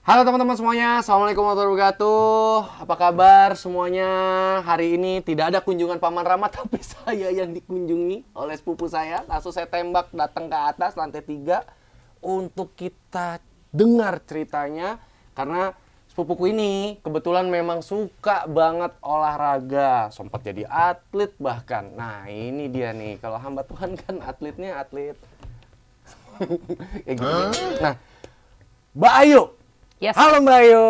Halo teman-teman semuanya, Assalamualaikum warahmatullahi wabarakatuh. Apa kabar semuanya? Hari ini tidak ada kunjungan Paman Rama, tapi saya yang dikunjungi oleh sepupu saya. Langsung saya tembak datang ke atas lantai 3 untuk kita dengar ceritanya. Karena sepupuku ini kebetulan memang suka banget olahraga, sempat jadi atlet bahkan. Nah ini dia nih, kalau hamba Tuhan kan atletnya atlet. Kayak gitu. Nah, Mbak Ayu. Yes. Halo Mbak Ayu.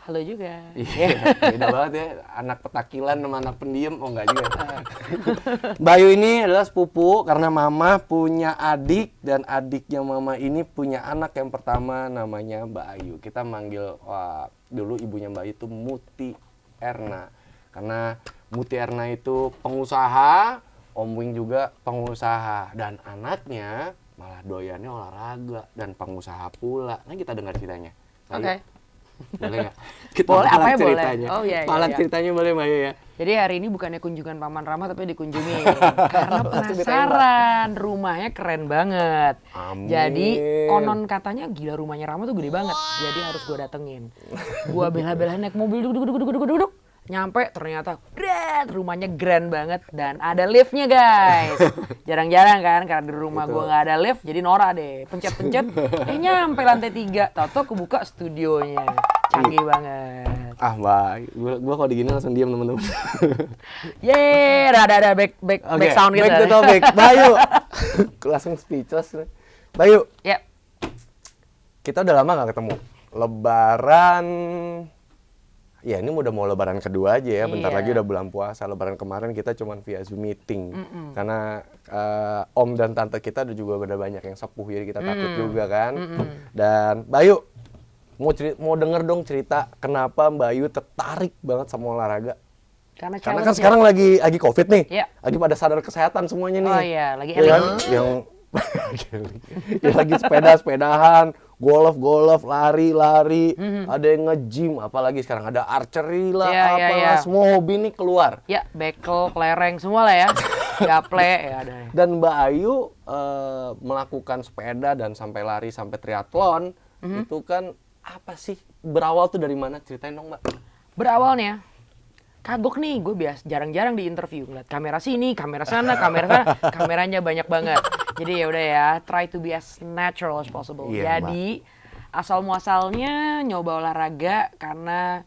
Halo juga. Iya, beda banget ya, anak petakilan sama anak pendiam, oh enggak juga. Mbak Ayu ini adalah sepupu karena mama punya adik dan adiknya mama ini punya anak yang pertama namanya Mbak Ayu. Kita manggil dulu ibunya Mbak Ayu itu Muti Erna. Karena Muti Erna itu pengusaha, Om Wing juga pengusaha dan anaknya malah doyannya olahraga dan pengusaha pula. Nah kita dengar ceritanya. Oke. Boleh nggak? Kita Boleh, palak apa ya boleh? ceritanya. Oh iya, iya, Palak iya. ceritanya boleh Mbak Ayu ya? Jadi hari ini bukannya kunjungan Paman Rama tapi dikunjungi karena penasaran, rumahnya keren banget. Amin. Jadi konon katanya gila rumahnya Rama tuh gede banget. Jadi harus gue datengin. Gue bela-belain naik mobil duduk. Nyampe ternyata rumahnya grand banget dan ada liftnya guys. Jarang-jarang kan karena di rumah gue nggak ada lift jadi norak deh. Pencet-pencet, nyampe lantai 3. Tau-tau kebuka studionya. Canggih banget. Ah Mbak, gua kalau digini langsung diam teman-teman. Yeay, ada back sound gitu. Back to topic. Bayu. Langsung speechless. Bayu, Ya, kita udah lama nggak ketemu. Lebaran. Ya ini udah mau lebaran kedua aja ya, bentar Iya. lagi udah bulan puasa. Lebaran kemarin kita cuman via Zoom meeting. Karena om dan tante kita juga udah banyak yang sepuh, jadi kita takut juga kan. Dan Bayu, mau denger dong cerita kenapa Mbak Ayu tertarik banget sama olahraga? karena Karena kan challenge sekarang lagi COVID nih, Iya. lagi pada sadar kesehatan semuanya nih. Oh iya, lagi Ya kan? Yang lagi sepedahan, golf, lari, ada yang nge-gym, apalagi sekarang ada archery lah, Iya, iya, apalah, iya. semua hobi nih keluar. Ya, bekel, kelereng, semua lah ya. Gaple, ya ada. Dan Mbak Ayu melakukan sepeda dan sampai lari sampai triathlon, itu kan apa sih? Berawal tuh dari mana? Ceritain dong Mbak. Berawalnya, kagok nih, gue jarang-jarang di interview. Ngeliat kamera sini, kamera sana, kameranya banyak banget. Jadi ya udah ya, try to be as natural as possible. Iya, Jadi, asal muasalnya nyoba olahraga karena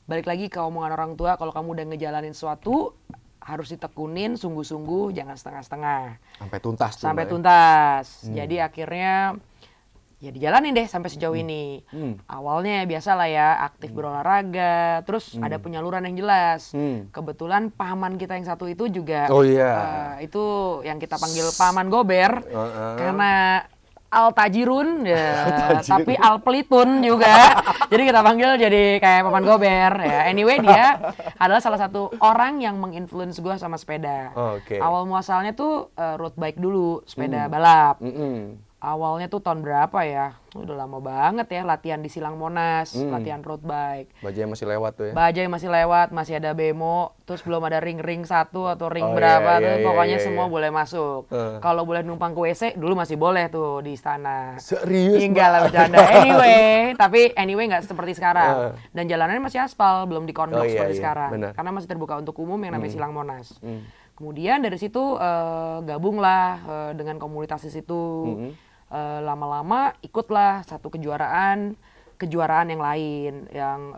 balik lagi ke omongan orang tua, kalau kamu udah ngejalanin sesuatu, harus ditekunin sungguh-sungguh, jangan setengah-setengah. Sampai tuntas tuh, Sampai Mbak, ya? tuntas. Jadi akhirnya ya dijalanin deh sampai sejauh ini. Hmm. Awalnya biasa lah ya, aktif berolahraga, terus ada penyaluran yang jelas. Kebetulan paman kita yang satu itu juga, Oh iya. itu yang kita panggil paman gober, karena Al Tajirun, ya, tapi Al Pelitun juga. Jadi kita panggil jadi kayak paman gober. Ya. Anyway dia adalah salah satu orang yang menginfluence gue sama sepeda. Oke. Awal muasalnya tuh road bike dulu, sepeda balap. Awalnya tuh tahun berapa ya? Udah lama banget ya latihan di Silang Monas, latihan road bike. Bajai masih lewat tuh ya. Bajai masih lewat, masih ada bemo, terus belum ada ring-ring 1 atau ring Oh, berapa iya, tuh, iya, pokoknya iya, semua iya. boleh masuk. Kalau boleh numpang ke WC, dulu masih boleh tuh di istana. Serius, Enggak lah bercanda. Anyway nggak seperti sekarang. Dan jalanannya masih aspal, belum Oh, dikondok iya, seperti iya, sekarang. benar. Karena masih terbuka untuk umum yang namanya Silang Monas. Kemudian dari situ gabunglah dengan komunitas di situ. Lama-lama ikutlah satu kejuaraan yang lain, yang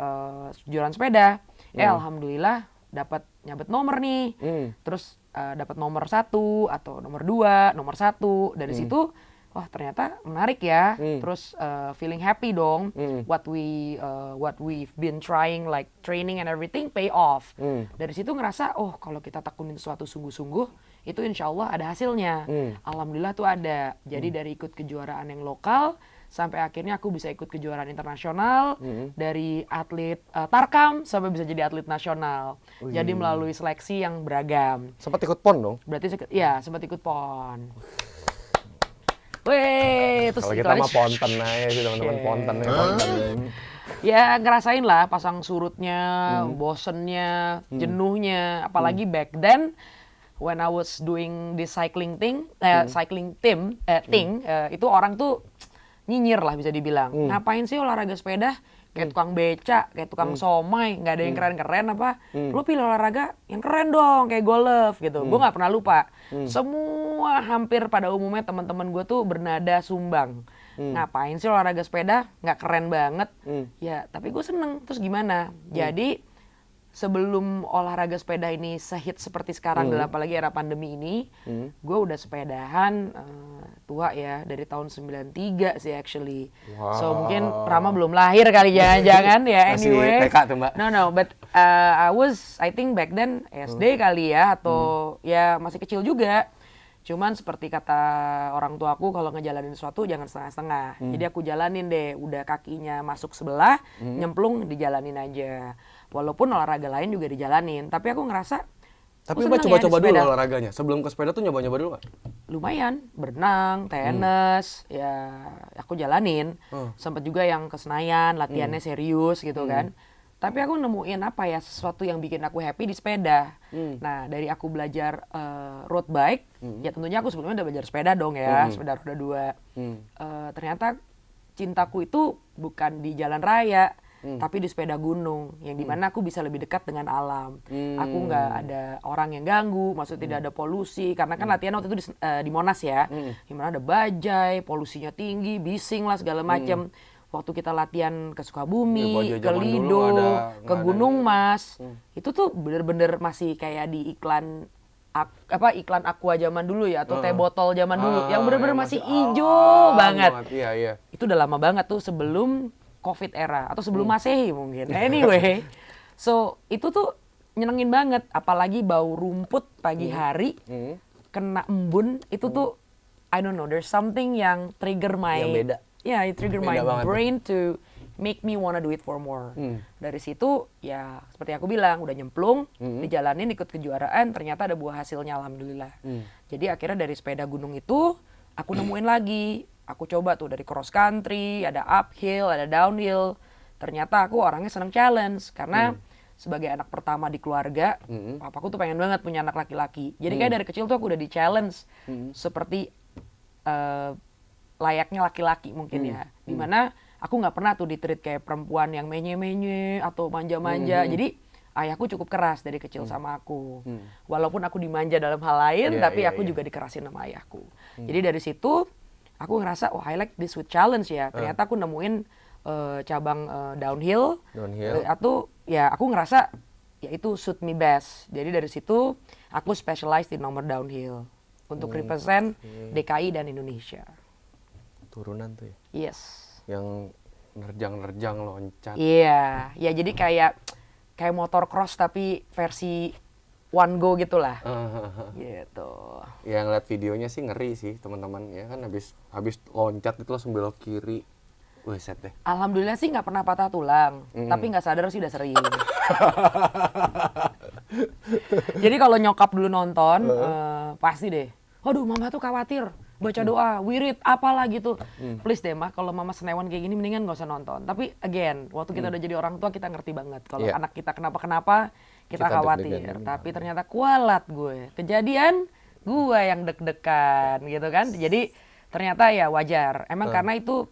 kejuaraan sepeda. Alhamdulillah dapat nyabet nomor nih. Terus dapat nomor 1 atau nomor 2, nomor 1. Dari situ wah ternyata menarik ya. Terus feeling happy dong. What we've been trying like training and everything pay off. Dari situ ngerasa oh kalau kita tekunin sesuatu sungguh-sungguh itu insya Allah ada hasilnya. Alhamdulillah tuh ada. Jadi dari ikut kejuaraan yang lokal sampai akhirnya aku bisa ikut kejuaraan internasional, dari atlet Tarkam sampai bisa jadi atlet nasional. Jadi melalui seleksi yang beragam. Sempat ikut PON dong? Berarti ya sempat ikut PON. Weh, terus Kalau itu kita aja. mah ponten aja sih teman-teman, ponten. Ya ngerasain lah pasang surutnya, bosennya, jenuhnya, apalagi back then when I was doing this cycling thing, itu orang tuh nyinyir lah bisa dibilang. Ngapain sih olahraga sepeda? Kayak tukang beca, kayak tukang somai, nggak ada yang keren-keren apa? Lu pilih olahraga yang keren dong, kayak golf gitu. Gue nggak pernah lupa. Semua hampir pada umumnya teman-teman gue tuh bernada sumbang. Ngapain sih olahraga sepeda? Nggak keren banget. Ya, tapi gue seneng. Terus gimana? Jadi sebelum olahraga sepeda ini sehit seperti sekarang dalam apalagi era pandemi ini, gue udah sepedahan tua ya dari tahun 93 sih actually. So mungkin Rama belum lahir kali jangan-jangan ya anyway. Masih TK tuh Mbak. No, but I think back then SD kali ya atau ya masih kecil juga. Cuman seperti kata orang tuaku kalau ngejalanin sesuatu jangan setengah-setengah. Jadi aku jalanin deh, udah kakinya masuk sebelah, nyemplung dijalanin aja. Walaupun olahraga lain juga dijalanin, tapi aku ngerasa Tapi Mbak coba-coba dulu olahraganya. Sebelum ke sepeda tuh nyoba-nyoba dulu nggak? lumayan, berenang, tenis, ya aku jalanin. Sempet juga yang ke Senayan, latihannya serius gitu kan. Tapi aku nemuin apa ya, sesuatu yang bikin aku happy di sepeda. Nah, dari aku belajar road bike, ya tentunya aku sebelumnya udah belajar sepeda dong ya, sepeda roda 2. Ternyata cintaku itu bukan di jalan raya, tapi di sepeda gunung, yang dimana aku bisa lebih dekat dengan alam. Aku nggak ada orang yang ganggu, maksudnya tidak ada polusi, karena kan latihan waktu itu di Monas ya, dimana ada bajai, polusinya tinggi, bising lah segala macam. Waktu kita latihan ke Sukabumi, ke Lido, ke Gunung Mas, itu tuh bener-bener masih kayak di iklan iklan Aqua zaman dulu ya, atau teh botol zaman dulu, yang bener-bener masih hijau banget. Iya. Itu udah lama banget tuh sebelum COVID era atau sebelum Masehi mungkin. Anyway, so itu tuh nyenengin banget, apalagi bau rumput pagi hari, kena embun, itu tuh I don't know, there's something yang trigger my Yang beda. Yeah, it trigger my Beda banget brain to make me wanna do it for more. Dari situ ya seperti aku bilang udah nyemplung, dijalanin ikut kejuaraan, ternyata ada buah hasilnya alhamdulillah. Jadi akhirnya dari sepeda gunung itu aku nemuin lagi. Aku coba tuh dari cross country, ada uphill, ada downhill. Ternyata aku orangnya seneng challenge karena sebagai anak pertama di keluarga, papaku tuh pengen banget punya anak laki-laki. Jadi kayak dari kecil tuh aku udah di challenge seperti layaknya laki-laki mungkin ya. Dimana aku nggak pernah tuh di-treat kayak perempuan yang menye-menye atau manja-manja. Jadi ayahku cukup keras dari kecil sama aku. Walaupun aku dimanja dalam hal lain, tapi aku juga dikerasin sama ayahku. Jadi dari situ aku ngerasa, oh I like this with challenge ya. Ternyata aku nemuin cabang downhill. Atau ya aku ngerasa ya itu suit me best. Jadi dari situ aku specialize di nomor downhill. Untuk represent DKI dan Indonesia. Turunan tuh ya? Yes. Yang nerjang-nerjang loncat. Iya, ya jadi kayak motor cross tapi versi one go gitulah. Gitu. Ya ngeliat videonya sih ngeri sih teman-teman ya kan, habis loncat itu langsung belok kiri. Wih set deh. Alhamdulillah sih nggak pernah patah tulang, tapi nggak sadar sih udah sering. Jadi kalau nyokap dulu nonton, pasti deh. Aduh mama tuh khawatir, baca doa, wirid, apalah gitu. Please deh mah, kalau mama senewan kayak gini mendingan nggak usah nonton. Tapi again, waktu kita udah jadi orang tua kita ngerti banget. Kalau anak kita kenapa-kenapa, kita khawatir. Tapi ternyata kualat gue. Kejadian gue yang deg-degan gitu kan. Jadi ternyata ya wajar. Emang karena itu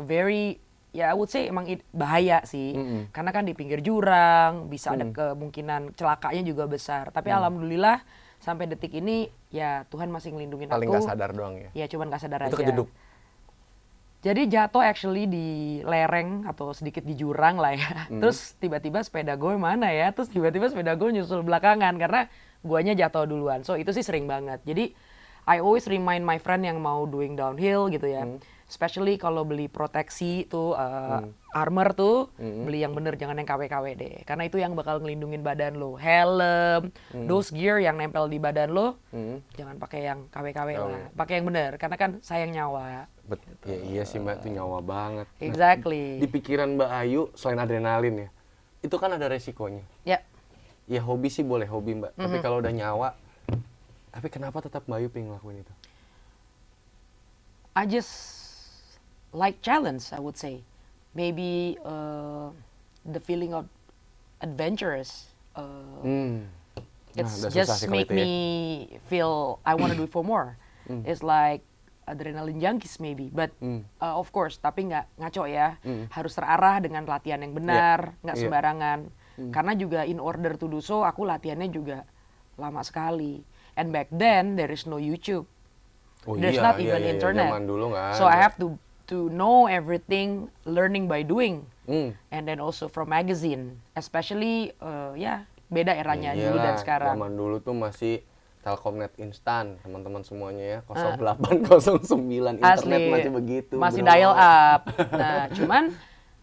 very, ya I would say emang bahaya sih. Karena kan di pinggir jurang, bisa ada kemungkinan celakanya juga besar. Tapi alhamdulillah sampai detik ini ya Tuhan masih ngelindungin Paling aku. nggak sadar doang ya? Ya cuman nggak sadar Itu aja. kejeduk? Jadi jatuh actually di lereng atau sedikit di jurang lah ya. Terus tiba-tiba sepeda gue mana ya? Terus tiba-tiba sepeda gue nyusul belakangan karena guanya jatuh duluan. So itu sih sering banget. Jadi I always remind my friend yang mau doing downhill gitu ya. Especially kalau beli proteksi tuh armor tuh, beli yang bener, jangan yang KW-KW deh. Karena itu yang bakal ngelindungin badan lo. Helm, those gear yang nempel di badan lo, jangan pakai yang KW-KW lah. Pakai yang bener, karena kan sayang nyawa. Ya iya sih Mbak, itu nyawa banget. Exactly. Di pikiran Mbak Ayu, selain adrenalin ya, itu kan ada resikonya. Ya. Ya hobi sih boleh hobi Mbak, tapi kalau udah nyawa, tapi kenapa tetap Mbak Ayu pengen ngelakuin itu? I just like challenge, I would say. Maybe the feeling of adventurous. It's udah susah just sih kalau make itu ya. me feel I want to do it for more. It's like adrenaline junkies maybe, but of course, tapi nggak ngaco ya, harus terarah dengan latihan yang benar, nggak sembarangan. Karena juga in order to do so, aku latihannya juga lama sekali. And back then there is no YouTube, there's not even internet, zaman dulu nggak so ada. I have to know everything, learning by doing, and then also from magazine, especially beda eranya dulu dan sekarang. Zaman dulu tuh masih Telkomnet instan, teman-teman semuanya ya, 0809 internet Asli, masih begitu. masih bro. dial up. Nah, cuman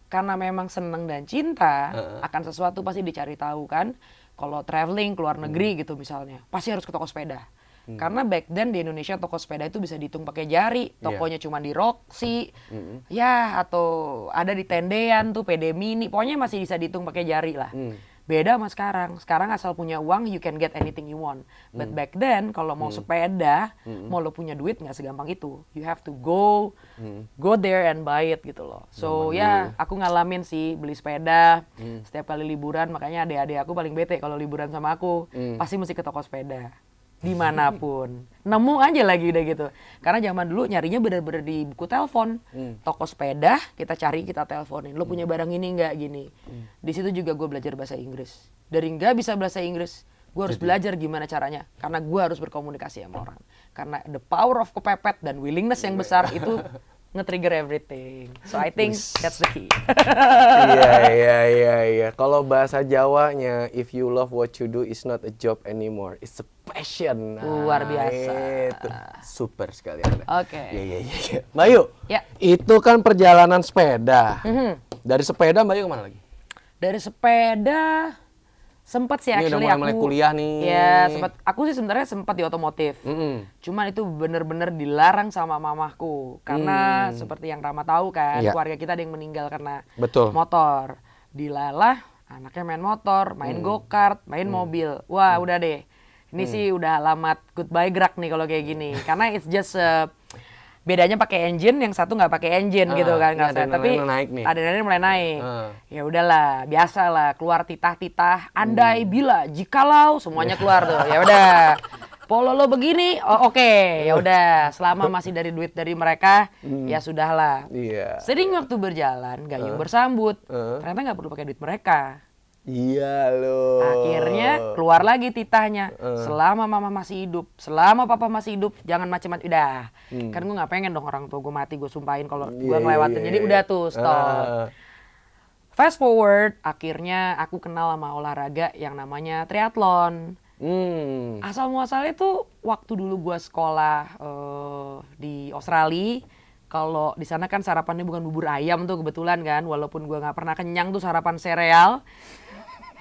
karena memang seneng dan cinta akan sesuatu pasti dicari tahu kan. Kalau traveling ke luar negeri gitu misalnya, pasti harus ke toko sepeda. Karena back then di Indonesia toko sepeda itu bisa dihitung pakai jari, tokonya cuma di Roxy, ya atau ada di tendean tuh PD Mini, pokoknya masih bisa dihitung pakai jari lah. Beda sama sekarang. Sekarang asal punya uang, you can get anything you want. But back then, kalau mau sepeda, mau lo punya duit nggak segampang itu. You have to go there and buy it gitu loh. So aku ngalamin sih beli sepeda setiap kali liburan. Makanya adik-adik aku paling bete kalau liburan sama aku, pasti mesti ke toko sepeda. Dimanapun, nemu aja lagi udah gitu. Karena zaman dulu nyarinya bener-bener di buku telepon, toko sepeda kita cari, kita teleponin. Lo punya barang ini nggak gini? Di situ juga gue belajar bahasa Inggris. Dari nggak bisa bahasa Inggris, gue harus belajar gimana caranya. Karena gue harus berkomunikasi sama orang. Karena the power of kepepet dan willingness yang besar itu nge-trigger everything. So I think that's the key. Iya. Kalau bahasa Jawanya, if you love what you do, it's not a job anymore, it's a passion. Luar biasa. Itu super sekali Anda. Oke. Iya. Bayu, Ya. itu kan perjalanan sepeda. Dari sepeda Bayu kemana lagi? Dari sepeda sempet sih Ini udah actually mulai aku kuliah nih. Ya, aku sih sebenarnya sempat di otomotif. Cuman itu bener-bener dilarang sama mamahku karena seperti yang Rama tahu kan, keluarga kita ada yang meninggal karena motor. Dilalah anaknya main motor, main go-kart, main mobil. Wah, udah deh. Ini sih udah alamat goodbye gerak nih kalau kayak gini. Karena it's just bedanya pakai engine, yang satu nggak pakai engine gitu kan, nggak usah. Tapi adrenalin mulai naik. Ya udahlah, biasalah keluar titah-titah. Andai bila, jikalau, semuanya keluar tuh. Ya udah, polo lo begini, oke. Ya udah, selama masih dari duit dari mereka, ya sudahlah. Sering waktu berjalan, gayung bersambut. Ternyata nggak perlu pakai duit mereka. Iya loh. Akhirnya keluar lagi titahnya. Selama mama masih hidup, selama papa masih hidup, jangan macam-macam. Udah, kan gue nggak pengen dong orang tua gue mati, gue sumpahin kalau gue ngelewatin. Jadi udah tuh stop. Fast forward, akhirnya aku kenal sama olahraga yang namanya triathlon. Asal muasalnya tuh waktu dulu gue sekolah di Australia. Kalau di sana kan sarapannya bukan bubur ayam tuh kebetulan kan, walaupun gue nggak pernah kenyang tuh sarapan sereal.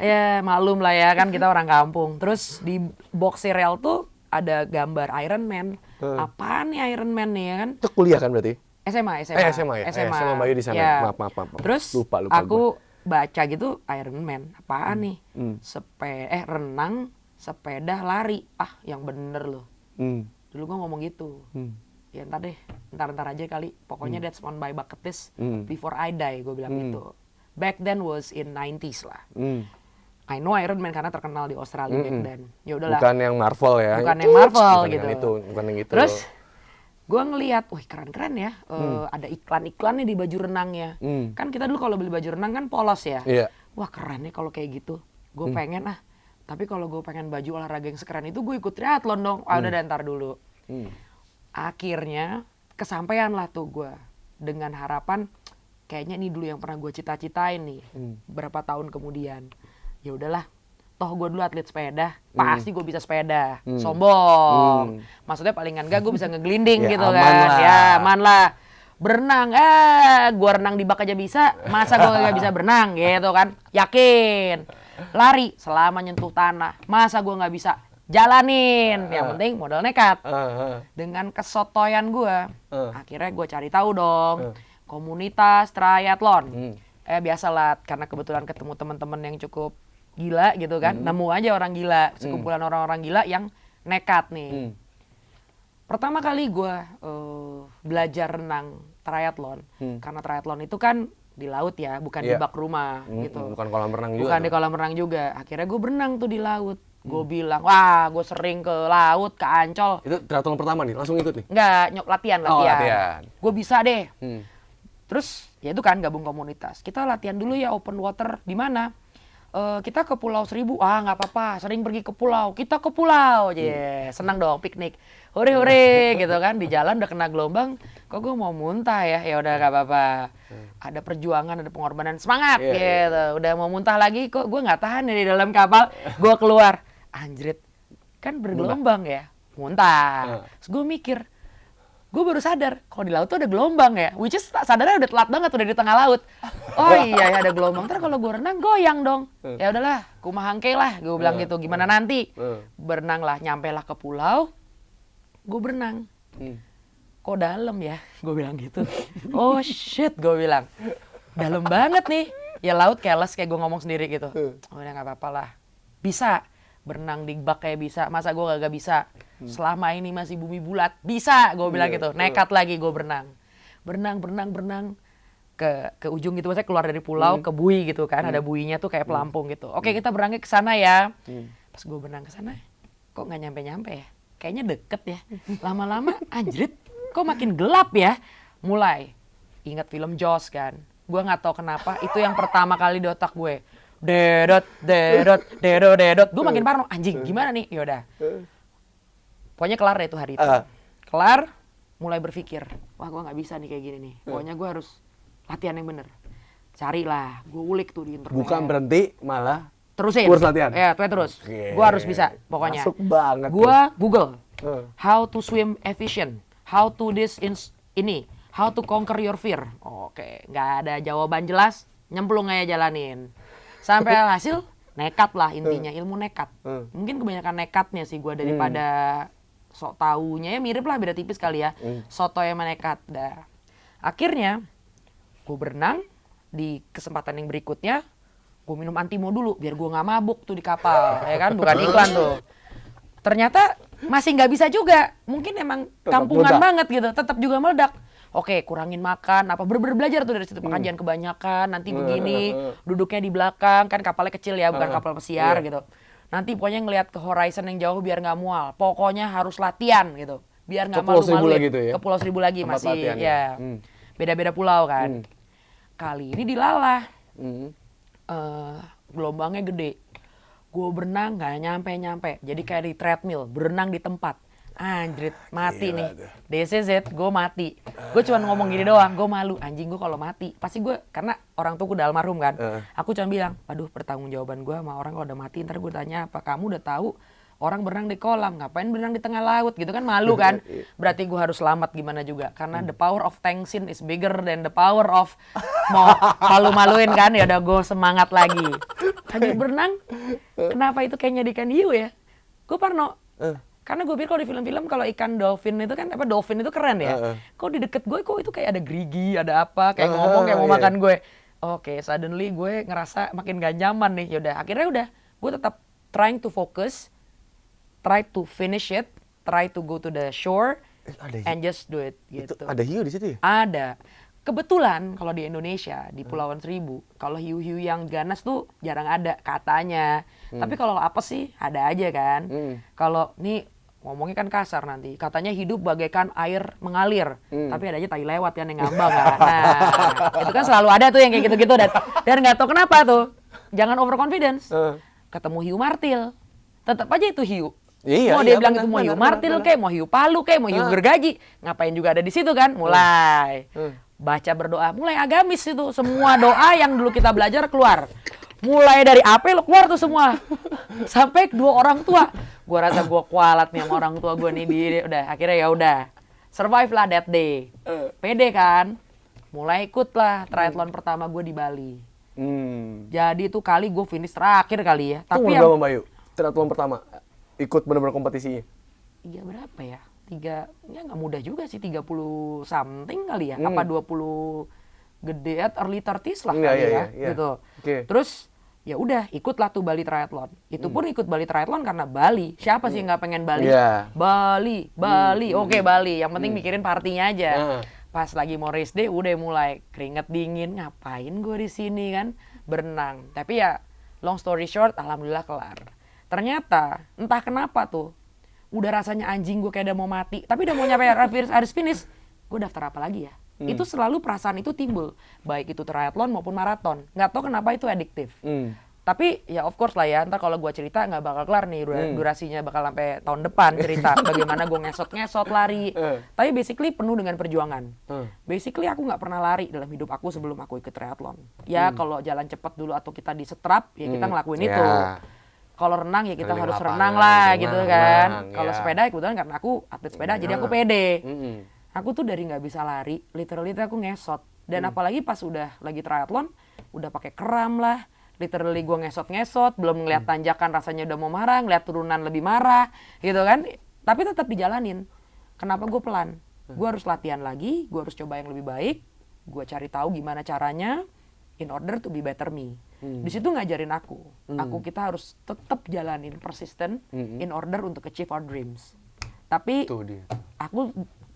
Ya maklum lah ya kan kita orang kampung. Terus di box cereal tuh ada gambar Iron Man. Apaan nih Iron Man nih ya kan? Itu kuliah kan berarti? SMA ya? SMA Bayu di sana. Ya. Maaf. Terus lupa aku baca gitu Iron Man. Apaan nih? Renang, sepeda, lari. Ah, yang bener loh. Dulu gua ngomong gitu. Ya ntar aja kali. Pokoknya that's on my bucket list before I die, gue bilang gitu. Back then was in 90s lah. I know Iron Man karena terkenal di Australia back then. Ya udahlah. Bukan yang Marvel ya. Bukan yang Marvel gitu. Bukan yang itu. Terus gue ngelihat, wih keren-keren ya. Ada iklan-iklannya di baju renangnya. Kan kita dulu kalau beli baju renang kan polos ya. Wah keren nih kalau kayak gitu. Gue pengen Tapi kalau gue pengen baju olahraga yang sekeren itu gue ikut triathlon dong. Udah ntar dulu. Akhirnya kesampaian lah tuh gue dengan harapan kayaknya ini dulu yang pernah gue cita-citain nih. Berapa tahun kemudian. Ya udahlah, toh gue dulu atlet sepeda, pasti gue bisa sepeda. Sombong. Maksudnya palingan enggak gue bisa ngeglinding gitu kan. Lah. Ya aman lah. Berenang, gue renang di bak aja bisa, masa gue gak bisa berenang gitu kan. Yakin. Lari selama nyentuh tanah, masa gue gak bisa. Jalanin, yang penting modal nekat. Dengan kesotoyan gue, akhirnya gue cari tahu dong komunitas triathlon. Biasalah, karena kebetulan ketemu teman-teman yang cukup gila gitu kan, nemu aja orang gila, sekumpulan orang-orang gila yang nekat nih. Pertama kali gue belajar renang triathlon, karena triathlon itu kan di laut ya, bukan di bak rumah gitu. Bukan kolam renang juga. Bukan di kolam renang juga. Akhirnya gue berenang tuh di laut. Gue bilang, wah gue sering ke laut, ke Ancol. Itu triathlon pertama nih, langsung ikut nih? Enggak, latihan. Oh, latihan. Gue bisa deh. Hmm. Terus ya itu kan gabung komunitas. Kita latihan dulu ya open water di mana? Kita ke Pulau Seribu. Ah nggak apa-apa, sering pergi ke pulau. Kita ke pulau, senang dong piknik. Hore gitu kan. Di jalan udah kena gelombang. Kok gue mau muntah ya? Ya udah nggak apa-apa. Ada perjuangan, ada pengorbanan, semangat gitu. Udah mau muntah lagi, kok gue nggak tahan di dalam kapal. Gue keluar, anjrit, kan bergelombang ya, muntah. Terus gue mikir. Gue baru sadar, kalau di laut tuh ada gelombang ya. Which is sadarnya udah telat banget, udah di tengah laut. Oh iya ya ada gelombang, ntar kalau gue renang goyang dong. Ya udahlah, kumahangke lah, gue bilang gitu. Gimana nanti? Berenang lah, nyampe lah ke pulau. Gue berenang. Kok dalam ya? Gue bilang gitu. Oh shit, gue bilang. Dalam banget nih. Ya laut keles kayak gue ngomong sendiri gitu. Oh udah gak apa-apa lah. Bisa. Berenang di bak kayak bisa, masa gue gak bisa? Selama ini masih bumi bulat, bisa gue bilang gitu. Nekat lagi gue berenang ke ujung gitu, maksudnya keluar dari pulau ke bui gitu kan, ada buinya tuh kayak pelampung gitu. Oke, kita berangkat ke sana ya. Pas gue berenang ke sana, kok nggak nyampe ya? Kayaknya deket ya. Lama-lama anjrit, kok makin gelap ya? Mulai ingat film Jaws kan. Gue nggak tahu kenapa itu yang pertama kali di otak gue. Dedot. Gue makin parno, anjing gimana nih? Yaudah. Pokoknya kelar deh itu hari itu. Kelar, mulai berpikir, wah gue nggak bisa nih kayak gini nih. Pokoknya gue harus latihan yang bener. Carilah, gue ulik tuh di internet. Bukan berhenti, malah terusin. Kurs latihan. Ya, terus. Gue harus bisa, pokoknya. Masuk banget. Gue Google, how to swim efficient, how to how to conquer your fear. Oke, nggak ada jawaban jelas, nyemplung aja jalanin. Sampai hasil nekat lah intinya, ilmu nekat. Mungkin kebanyakan nekatnya sih gue daripada sok taunya, ya mirip lah, beda tipis kali ya. Soto yang nekat. Dah. Akhirnya gue berenang, di kesempatan yang berikutnya gue minum antimo dulu biar gue nggak mabuk tuh di kapal, ya kan, bukan iklan tuh. Ternyata masih nggak bisa juga, mungkin emang kampungan banget gitu, tetap juga meledak. Oke, kurangin makan, apa bener-bener belajar tuh dari situ, makan jangan kebanyakan, nanti begini, duduknya di belakang, kan kapalnya kecil ya, bukan kapal pesiar gitu. Nanti pokoknya ngelihat ke horizon yang jauh biar nggak mual, pokoknya harus latihan gitu, biar nggak malu-maluin. Gitu ya? Ke Pulau Seribu lagi tempat masih, ya, beda-beda pulau kan. Kali ini dilalah, gelombangnya gede, gue berenang nggak nyampe, jadi kayak di treadmill, berenang di tempat. Anjrit, mati nih. This is it, gue mati. Gue cuma ngomong gini doang, gue malu. Anjing, gue kalau mati, pasti gue, karena orang tuaku udah almarhum kan. Aku cuma bilang, aduh pertanggungjawaban gue sama orang kalau udah mati, ntar gue tanya apa, kamu udah tahu orang berenang di kolam, ngapain berenang di tengah laut gitu kan, malu kan. Berarti gue harus selamat gimana juga, karena the power of thanksin is bigger than the power of mau malu-maluin kan. Ya udah gue semangat lagi. Lanjut berenang, kenapa itu kayak nyadikan hiu ya? Gue parno. Karena gue pikir kalau di film-film kalau ikan dolphin itu kan, apa, dolphin itu keren ya. Kok di deket gue kok itu kayak ada gerigi, ada apa, kayak ngomong kayak mau makan gue. Oke, suddenly gue ngerasa makin gak nyaman nih. Yaudah, akhirnya udah, gue tetap trying to focus, try to finish it, try to go to the shore, and just do it gitu. Itu ada hiu di situ ya? Ada. Kebetulan kalau di Indonesia, di Pulauan Seribu, kalau hiu-hiu yang ganas tuh jarang ada katanya. Tapi kalau apa sih ada aja kan. Kalau nih ngomongnya kan kasar nanti, katanya hidup bagaikan air mengalir, tapi ada aja tai lewat kan yang ngambang kan. Nah, itu kan selalu ada tuh yang kayak gitu-gitu, dan nggak tahu kenapa tuh. Jangan overconfidence. Ketemu hiu martil, tetap aja itu hiu. Mau dia bilang itu mau hiu martil kayak, mau hiu palu kayak, mau hiu gergaji, ngapain juga ada di situ kan. Mulai baca berdoa, mulai agamis itu, semua doa yang dulu kita belajar keluar. Mulai dari apa lo keluar tuh semua, sampai kedua orang tua. Gue rasa gue kualat nih sama orang tua gue nih, udah akhirnya ya udah survive lah that day. Pede kan, mulai ikut lah triathlon pertama gue di Bali. Jadi itu kali gue finish terakhir kali ya. Tapi yang berapa Bayu? Triathlon pertama ikut benar-benar kompetisinya? 3 berapa ya? 3, ya nggak mudah juga sih, 30 something kali ya. Apa 20 gede, early 30s lah kali ya, gitu. Terus ya udah ikutlah tuh Bali Triathlon. Itu pun ikut Bali Triathlon karena Bali. Siapa sih nggak pengen Bali? Bali. Oke, Bali. Yang penting mikirin partinya aja. Pas lagi mau race day udah mulai keringet dingin. Ngapain gue di sini kan? Berenang. Tapi ya long story short, alhamdulillah kelar. Ternyata entah kenapa tuh udah rasanya anjing gue kayak udah mau mati, tapi udah mau nyampe harus finish, gue daftar apa lagi ya? Itu selalu perasaan itu timbul, baik itu triathlon maupun maraton. Nggak tahu kenapa itu adiktif. Tapi ya of course lah ya, ntar kalau gue cerita nggak bakal kelar nih, durasinya bakal sampai tahun depan cerita bagaimana gue ngesot lari. Tapi basically penuh dengan perjuangan. Basically aku nggak pernah lari dalam hidup aku sebelum aku ikut triathlon. Ya kalau jalan cepat dulu atau kita disetrap, ya kita ngelakuin itu. Kalau renang ya kita harus renang lah gitu kan. Kalau sepeda kebetulan karena aku atlet sepeda jadi aku pede. Aku tuh dari nggak bisa lari, literally aku ngesot. Dan apalagi pas udah lagi triathlon, udah pakai kram lah. Literally gue ngesot, belum ngeliat tanjakan rasanya udah mau marah, ngeliat turunan lebih marah gitu kan. Tapi tetap dijalanin. Kenapa gue pelan? Gue harus latihan lagi, gue harus coba yang lebih baik. Gue cari tahu gimana caranya in order to be better me. Di situ ngajarin aku kita harus tetap jalanin persisten in order untuk achieve our dreams. Tapi aku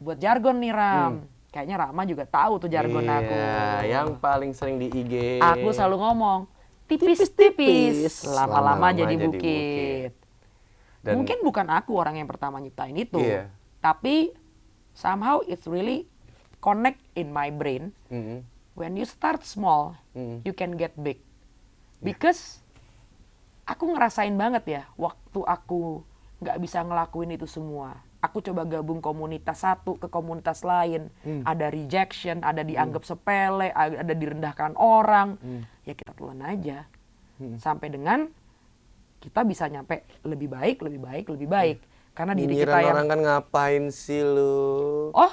buat jargon nih Ram. Kayaknya Rama juga tahu tuh jargon aku. Yang paling sering di IG. Aku selalu ngomong tipis-tipis, lama-lama jadi bukit. Dan mungkin bukan aku orang yang pertama nyiptain itu, tapi somehow it's really connect in my brain. When you start small, you can get big. Because aku ngerasain banget ya, waktu aku nggak bisa ngelakuin itu semua. Aku coba gabung komunitas satu ke komunitas lain. Ada rejection, ada dianggap sepele, ada direndahkan orang. Ya kita telan aja. Sampai dengan kita bisa nyampe lebih baik. Karena diri kita yang... orang kan ngapain sih lu? Oh,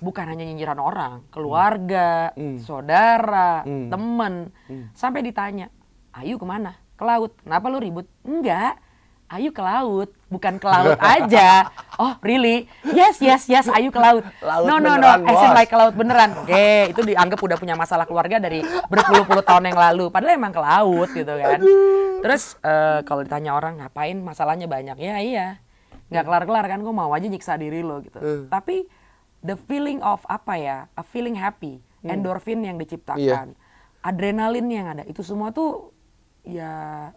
bukan hanya nyinyiran orang. Keluarga, saudara, temen. Sampai ditanya, Ayu kemana? Ke laut. Kenapa lu ribut? Enggak. Ayu ke laut, bukan ke laut aja. Oh, really? Yes, Ayu ke laut. No, as in like ke laut beneran. Oke, itu dianggap udah punya masalah keluarga dari berpuluh-puluh tahun yang lalu. Padahal emang ke laut gitu kan. Terus kalau ditanya orang ngapain, masalahnya banyak. Ya iya, nggak kelar-kelar kan, gue mau aja nyiksa diri lo gitu. Tapi the feeling of a feeling happy, endorfin yang diciptakan, adrenalin yang ada, itu semua tuh ya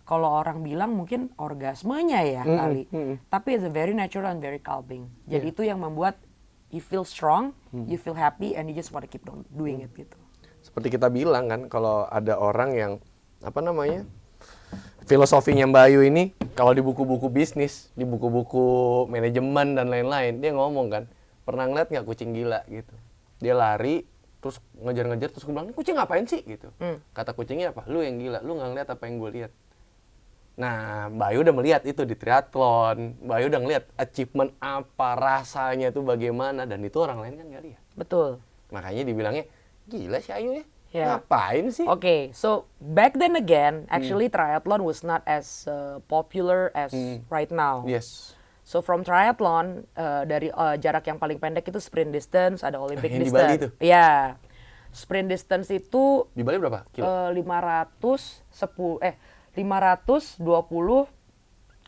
kalau orang bilang mungkin orgasmenya ya kali. Tapi it's a very natural and very calming. Jadi itu yang membuat you feel strong, you feel happy, and you just want to keep on doing it gitu. Seperti kita bilang kan, kalau ada orang yang filosofinya Mbak Ayu ini, kalau di buku-buku bisnis, di buku-buku manajemen dan lain-lain, dia ngomong kan, pernah ngeliat nggak kucing gila gitu? Dia lari, terus ngejar-ngejar, terus gue bilang, kucing ngapain sih gitu? Kata kucingnya apa? Lu yang gila, lu nggak ngeliat apa yang gue lihat. Nah, Mbak Ayu udah melihat itu di triathlon. Mbak Ayu udah ngeliat achievement apa, rasanya itu bagaimana, dan itu orang lain kan nggak lihat. Betul. Makanya dibilangnya, gila si Ayu ya. Ngapain sih? Okay, so back then again, actually triathlon was not as popular as right now. Yes. So from triathlon, dari jarak yang paling pendek itu sprint distance, ada Olympic yang distance. Di Bali itu? Ya. Sprint distance itu... Di Bali berapa kilo?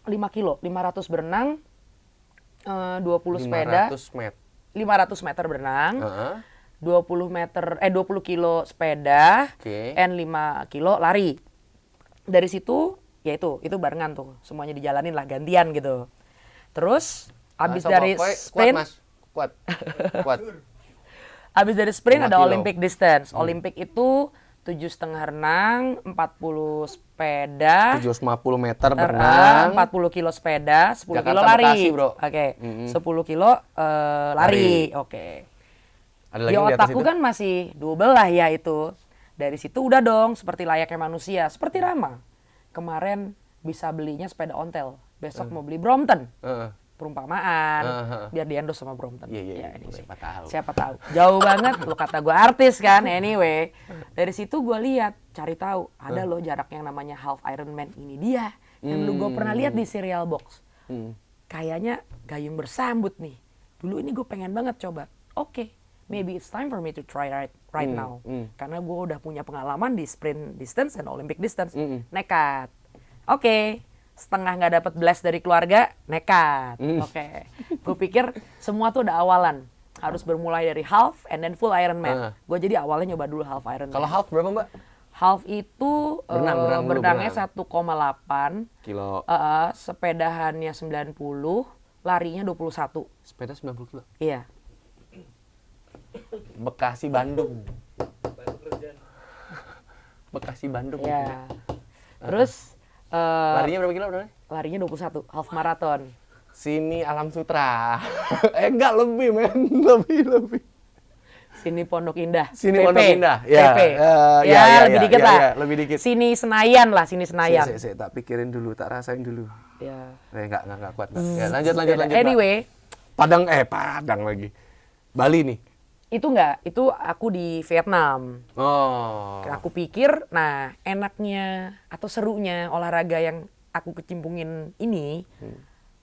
5 kilo. 500 berenang, 20 sepeda. 500 meter berenang. 20 kilo sepeda, and 5 kilo lari. Dari situ, ya itu barengan tuh, semuanya dijalanin lah, gantian gitu. Terus, abis dari sprint, kuat. Abis dari sprint ada Olympic distance. Olympic itu 7,5 renang, 40 sepeda, 750 meter berenang, 40 kilo sepeda, 10 Jakarta, kilo lari. Bekasi, bro. Oke, 10 kilo lari. Oke. Di otakku kan masih double lah ya itu. Dari situ udah dong seperti layaknya manusia. Seperti Rama. Kemarin bisa belinya sepeda ontel. Besok mau beli Brompton. Perumpamaan. Biar di-endorse sama Brompton. Iya, anyway. Siapa tahu. Jauh banget. Lu kata gue artis kan. Anyway. Dari situ gue lihat. Cari tahu. Ada loh jarak yang namanya half Ironman. Ini dia. Yang dulu gue pernah lihat di Serial Box. Kayaknya gayung bersambut nih. Dulu ini gue pengen banget coba. Oke. Maybe it's time for me to try right now. Karena gue udah punya pengalaman di sprint distance dan Olympic distance. Nekat. Oke. Setengah nggak dapat bless dari keluarga, nekat. Oke. Gue pikir semua tuh udah awalan. Harus bermulai dari half and then full Ironman. Gue jadi awalnya nyoba dulu half Ironman. Kalau half berapa, Mbak? Half itu Berenang dulu, berenangnya berenang. 1,8, Kilo. sepedahannya 90, larinya 21. Sepeda 90 kilo. Iya. Bekasi Bandung. Bekasi Bandung. Iya. Terus Larinya berapa kilo berarti? larinya 21, half marathon. Sini Alam Sutra. Enggak lebih, men. Lebih. Sini Pondok Indah. Sini PP. Pondok Indah. Ya. PP. Ya, lebih ya, dikit ya, lah. ya, lebih dikit. Sini Senayan lah, sini Senayan. Saya tak pikirin dulu, tak rasain dulu. Ya. Enggak kuat. Mbak. Ya, lanjut. Mbak. Anyway, Padang lagi. Bali nih. itu enggak, itu aku di Vietnam. Oh. Aku pikir, nah enaknya atau serunya olahraga yang aku kecimpungin ini,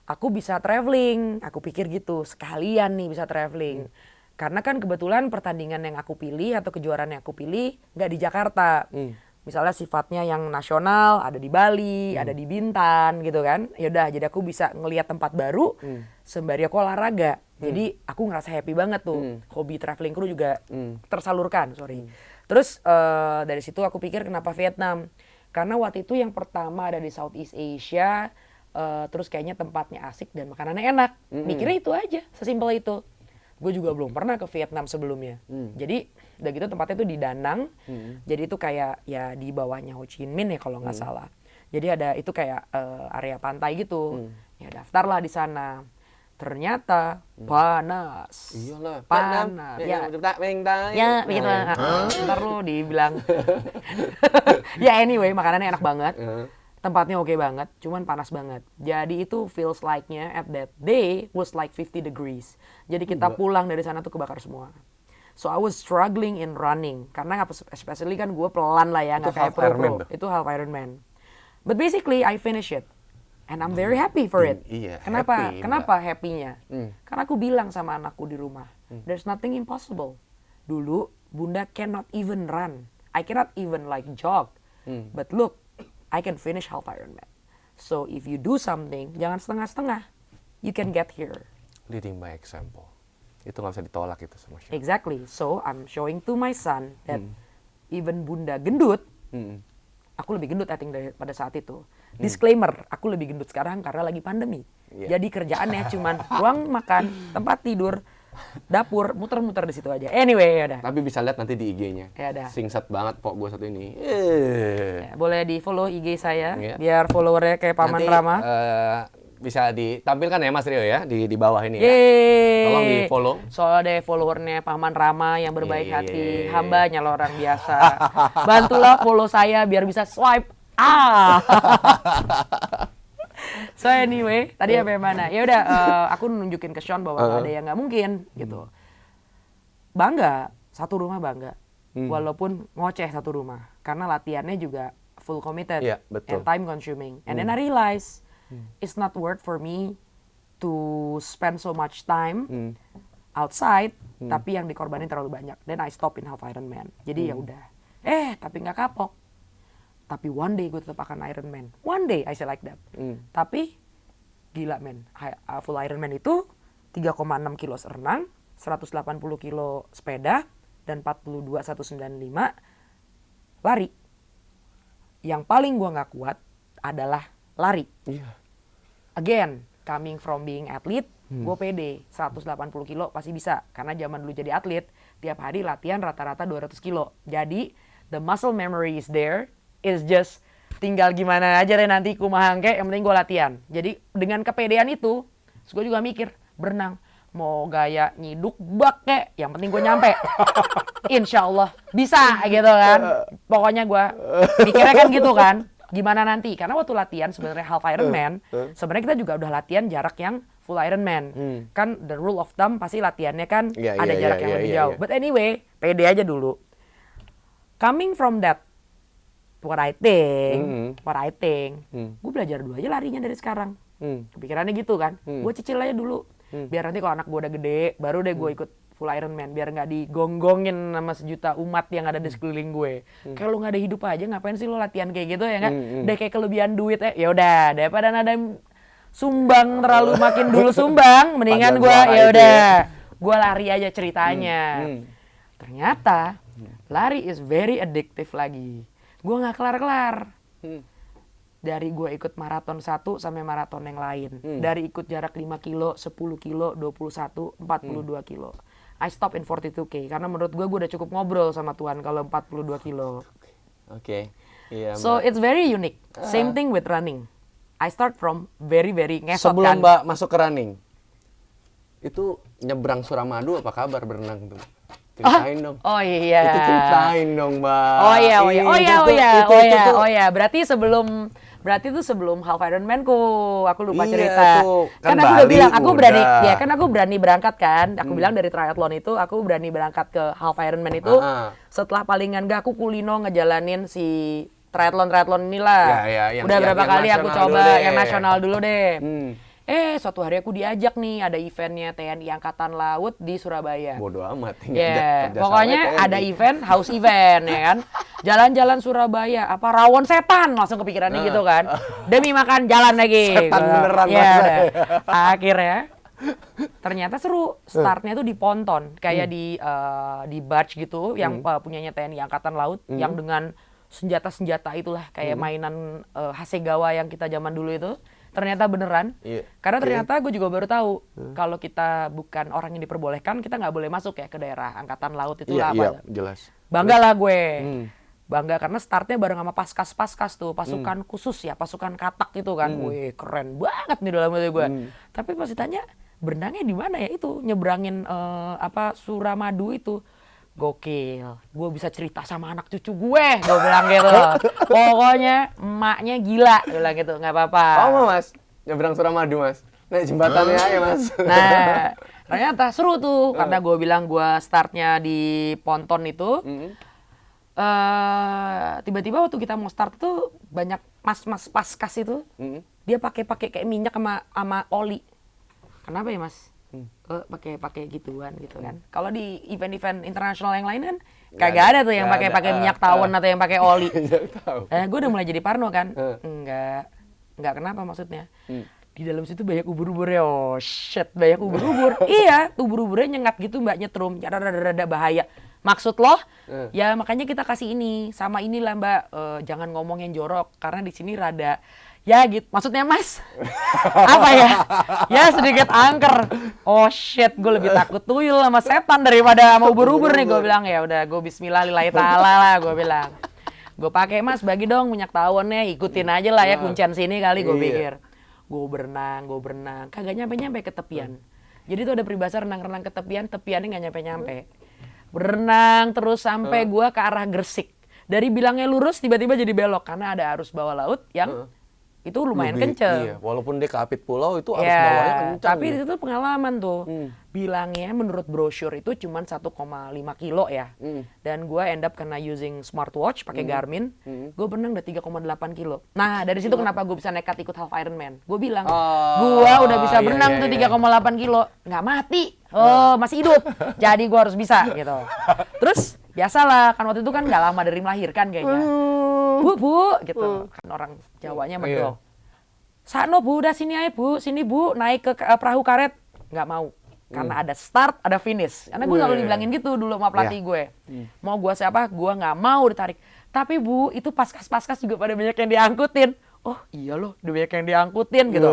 aku bisa traveling. Aku pikir gitu, sekalian nih bisa traveling. Karena kan kebetulan pertandingan yang aku pilih atau kejuaraan yang aku pilih nggak di Jakarta. Misalnya sifatnya yang nasional, ada di Bali, ada di Bintan gitu kan. Yaudah, jadi aku bisa ngelihat tempat baru sembari aku olahraga. Jadi aku ngerasa happy banget tuh. Hobi travelingku juga tersalurkan, Terus dari situ aku pikir kenapa Vietnam? Karena waktu itu yang pertama ada di Southeast Asia, terus kayaknya tempatnya asik dan makanannya enak. Mikirnya itu aja, sesimpel itu. Gue juga belum pernah ke Vietnam sebelumnya. Jadi udah gitu tempatnya tuh di Da Nang. Jadi itu kayak ya di bawahnya Ho Chi Minh ya kalau nggak salah. Jadi ada itu kayak area pantai gitu. Ya daftarlah di sana. Ternyata panas. Iyalah. Panas. Ya, ya begitu. Ntar lu dibilang. Ya anyway, makanannya enak banget. Tempatnya oke banget, cuman panas banget. Jadi itu feels like-nya at that day was like 50 degrees. Jadi kita pulang dari sana tuh kebakar semua. So I was struggling in running. Karena especially kan gue pelan lah ya, nggak kayak pro-pro. Itu half Ironman. But basically I finish it. And I'm very happy for it. Iya, Kenapa? happy, Kenapa happy-nya? Karena aku bilang sama anakku di rumah, there's nothing impossible. Dulu, Bunda cannot even run. I cannot even like jog. But look, I can finish half Ironman. So if you do something, jangan setengah-setengah. You can get here. Leading by example. Itu nggak bisa ditolak itu sama siapa. Exactly. So I'm showing to my son that even Bunda gendut, aku lebih gendut I think pada saat itu. Disclaimer, aku lebih gendut sekarang karena lagi pandemi. Jadi kerjaannya cuman ruang makan, tempat tidur, dapur, muter-muter di situ aja. Anyway, ya udah. Tapi bisa lihat nanti di IG-nya. Ya udah. Singset banget pok gue satu ini. Ya, boleh di-follow IG saya Iya. biar followernya kayak Paman Nanti, Rama. bisa ditampilkan ya Mas Rio ya di bawah ini ya. Yeay. Tolong di-follow. Soalnya ada followernya Paman Rama yang berbaik Iya, hati, iya, iya. hambanya loh orang biasa. Bantulah follow saya biar bisa swipe. So anyway, tadi sampai mana? Ya udah, aku nunjukin ke Sean bahwa nggak ada yang nggak mungkin gitu. Bangga, satu rumah bangga. Walaupun ngoceh satu rumah, karena latihannya juga full committed Iya, betul. and time consuming. And then I realize it's not worth for me to spend so much time outside, tapi yang dikorbanin terlalu banyak. Then I stop in half Ironman. Jadi ya udah. Tapi nggak kapok. Tapi one day gue tetap akan Ironman. One day I say like that. Tapi gila men, full Ironman itu 3,6 kilo renang, 180 kilo sepeda, dan 42.195 lari. Yang paling gue nggak kuat adalah lari. Iya. Again, coming from being athlete, gue pede 180 kilo pasti bisa. Karena zaman dulu jadi atlet, tiap hari latihan rata-rata 200 kilo. Jadi the muscle memory is there, is just tinggal gimana aja deh nanti kumaha engke, yang penting gue latihan. Jadi dengan kepedean itu, gue juga mikir, berenang, mau gaya nyiduk bak kek, yang penting gue nyampe. Insya Allah bisa gitu kan. Pokoknya gue mikirnya kan gitu kan. Gimana nanti? Karena waktu latihan sebenarnya half Ironman, sebenarnya kita juga udah latihan jarak yang full Ironman. Kan the rule of thumb pasti latihannya kan ada jarak yang lebih jauh. But anyway, pede aja dulu. Coming from that, what I think, gue belajar dulu aja larinya dari sekarang. Kepikirannya gitu kan, gue cicil aja dulu. Biar nanti kalau anak gue udah gede, baru deh gue ikut full Ironman. Biar nggak digonggongin sama sejuta umat yang ada di sekeliling gue. Kayak lo nggak ada hidup aja, ngapain sih lo latihan kayak gitu ya nggak? Udah kayak kelebihan duit ya udah, daripada ada sumbang terlalu makin dulu sumbang, mendingan gue ya udah, gue lari aja ceritanya. Ternyata lari is very addictive lagi. Gue nggak kelar-kelar. Hmm. Dari gue ikut maraton 1 sampai maraton yang lain. Dari ikut jarak 5 kilo, 10 kilo, 21, 42 kilo. I stop in 42K karena menurut gue udah cukup ngobrol sama Tuhan kalau 42 kilo. Oke. Iya, So Mbak. it's very unique. Same thing with running. I start from very ngesot Sebelum kan. Mbak masuk ke running, itu nyebrang Suramadu apa kabar berenang tuh? Ceritain dong. Oh iya. Itu ceritain dong, Mbak. Oh iya, oh iya, oh iya, Itu oh iya, tuh- oh itu iya, tuh- oh iya. Berarti itu sebelum Half Ironman ku, aku lupa Iya cerita. tuh, Kan kan aku udah Bali bilang, aku berani, udah. ya kan aku berani berangkat kan. Aku bilang dari triathlon itu, aku berani berangkat ke Half Ironman itu. Setelah palingan gak aku kulino ngejalanin si triathlon inilah. Ya, Udah berapa yang kali aku nasional coba dulu deh. yang nasional dulu deh. Suatu hari aku diajak nih, ada eventnya TNI Angkatan Laut di Surabaya. Bodoh amat. Ya, pokoknya ada event, house event ya kan. Jalan-jalan Surabaya, apa rawon setan langsung kepikirannya gitu kan. Demi makan jalan lagi. Setan beneran, Ya, Mas. udah. Akhirnya ternyata seru. Startnya tuh di ponton, kayak di barge gitu yang punyanya TNI Angkatan Laut yang dengan senjata-senjata itulah kayak mainan Hasegawa yang kita zaman dulu itu. Ternyata beneran, karena ternyata gue juga baru tahu kalau kita bukan orang yang diperbolehkan, kita nggak boleh masuk ya ke daerah Angkatan Laut itu Iya, apa. jelas. Bangga lah gue, bangga karena startnya bareng sama paskas tuh, pasukan khusus ya, pasukan katak gitu kan, wih keren banget nih dalam hati gue. Tapi pas ditanya berenangnya di mana ya itu, nyebrangin Suramadu itu. Gokil, gue bisa cerita sama anak cucu gue bilang gitu. Pokoknya emaknya gila, gue bilang gitu, nggak apa-apa. Oh, Mas, nyebrang Suramadu, Mas. Naik jembatannya ya, Mas. Nah, ternyata seru tuh, karena gue bilang gue startnya di ponton itu. Tiba-tiba waktu kita mau start tuh banyak mas-mas paskas itu, dia pakai kayak minyak sama oli. Kenapa ya, Mas? Pakai gituan gitu kan. Kalau di event-event internasional yang lain kan kagak ada tuh yang pakai minyak tawon atau yang pakai oli. Gue udah mulai jadi parno kan. Enggak kenapa maksudnya. Di dalam situ banyak ubur-uburnya. Oh shit, banyak ubur-ubur. Iya, ubur-uburnya nyengat gitu Mbak, nyetrum. Rada bahaya. Maksud lo? Ya makanya kita kasih ini sama inilah Mbak. Jangan ngomong yang jorok karena di sini rada ya gitu, maksudnya Mas, apa ya? Ya sedikit angker. Oh shit, gue lebih takut tuyul sama setan daripada sama ubur-ubur nih. Gue bilang ya udah, gue Bismillah lillahi ta'ala lah, gue bilang. Gue pakai Mas, bagi dong minyak tawonnya, ikutin aja lah ya kuncian sini kali gue pikir. Gue berenang, kagak nyampe ke tepian. Jadi tuh ada peribahasa renang-renang ke tepian, tepiannya nggak nyampe. Berenang terus sampai gue ke arah Gresik. Dari bilangnya lurus tiba-tiba jadi belok karena ada arus bawah laut yang itu lumayan kenceng. Iya, walaupun dia ke Apit Pulau itu arus bawahnya kenceng. Tapi itu tuh pengalaman tuh. Bilangnya menurut brosur itu cuma 1,5 kilo ya. Dan gue end up kena using smartwatch pakai Garmin. Gue berenang udah 3,8 kilo. Nah dari situ kenapa gue bisa nekat ikut Half Ironman. Gue bilang, gue udah bisa berenang tuh 3,8 kilo. Nggak mati. Masih hidup. Jadi gue harus bisa gitu. Terus biasalah kan waktu itu kan nggak lama dari melahirkan kayaknya. Bu, gitu. Kan orang Jawanya medok. Sakno Bu, udah sini aja Bu, sini Bu, naik ke perahu karet. Nggak mau. Karena ada start, ada finish. Karena gue selalu dibilangin gitu dulu sama pelatih gue. Mau gue siapa, gue nggak mau ditarik. Tapi Bu, itu paskas juga pada banyak yang diangkutin. Oh iya loh, udah banyak yang diangkutin gitu.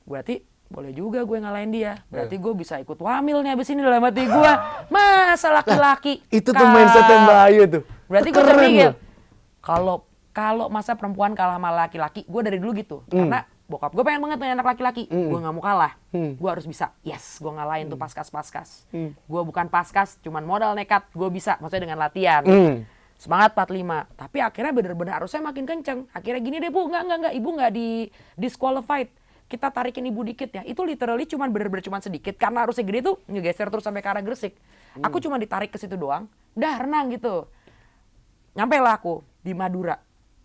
Berarti boleh juga gue ngalahin dia. Berarti gue bisa ikut wamil nih abis ini dalam hati gue. Masa laki-laki. Itu tuh mindset yang bahaya tuh. Berarti gue terpikir. Kalau masa perempuan kalah sama laki-laki, gue dari dulu gitu. Karena bokap gue pengen banget punya anak laki-laki. Gue nggak mau kalah. Gue harus bisa. Yes, gue ngalahin tuh paskas-paskas. Gue bukan paskas, cuman modal nekat. Gue bisa, maksudnya dengan latihan. Semangat 45. Tapi akhirnya bener-bener arusnya makin kenceng. Akhirnya gini deh Bu, enggak. Ibu nggak di disqualified. Kita tarikin ibu dikit ya. Itu literally cuman bener-bener cuman sedikit. Karena arusnya gede tuh ngegeser terus sampai ke arah Gresik. Aku cuma ditarik ke situ doang. Udah renang gitu. Nyampe lah aku di Madura.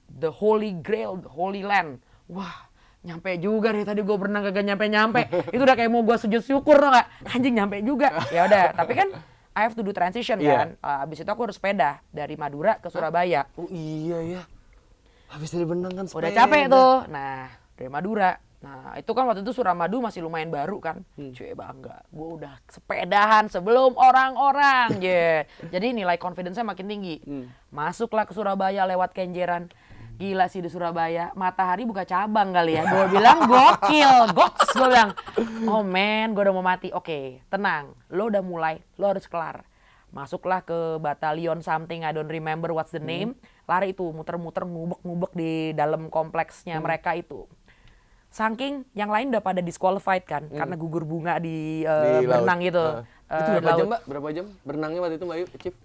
The Holy Grail, the Holy Land. Wah, nyampe juga deh tadi gue berenang kagak nyampe. Itu udah kayak mau gue sujud syukur tau gak? Anjing nyampe juga. Ya udah, tapi kan I have to do transition kan. Abis itu aku harus sepeda dari Madura ke Surabaya. Oh iya ya. Habis dari benang kan sepeda. Udah capek tuh. Nah, dari Madura. Nah, itu kan waktu itu Suramadu masih lumayan baru kan. Cuy, bangga. Gue udah sepedahan sebelum orang-orang. Jadi nilai confidence-nya makin tinggi. Masuklah ke Surabaya lewat Kenjeran. Gila sih di Surabaya, matahari buka cabang kali ya. Gue bilang gokil, goks. Gue bilang, oh man, gue udah mau mati. Oke, tenang, lo udah mulai, lo harus kelar. Masuklah ke batalion something, I don't remember what's the name. Lari itu, muter-muter, ngubek-ngubek di dalam kompleksnya mereka itu. Saking yang lain udah pada disqualified kan, karena gugur bunga di berenang gitu. Itu berapa jam, Mbak? Berapa jam berenangnya waktu itu, Mbak Ayu, Cip?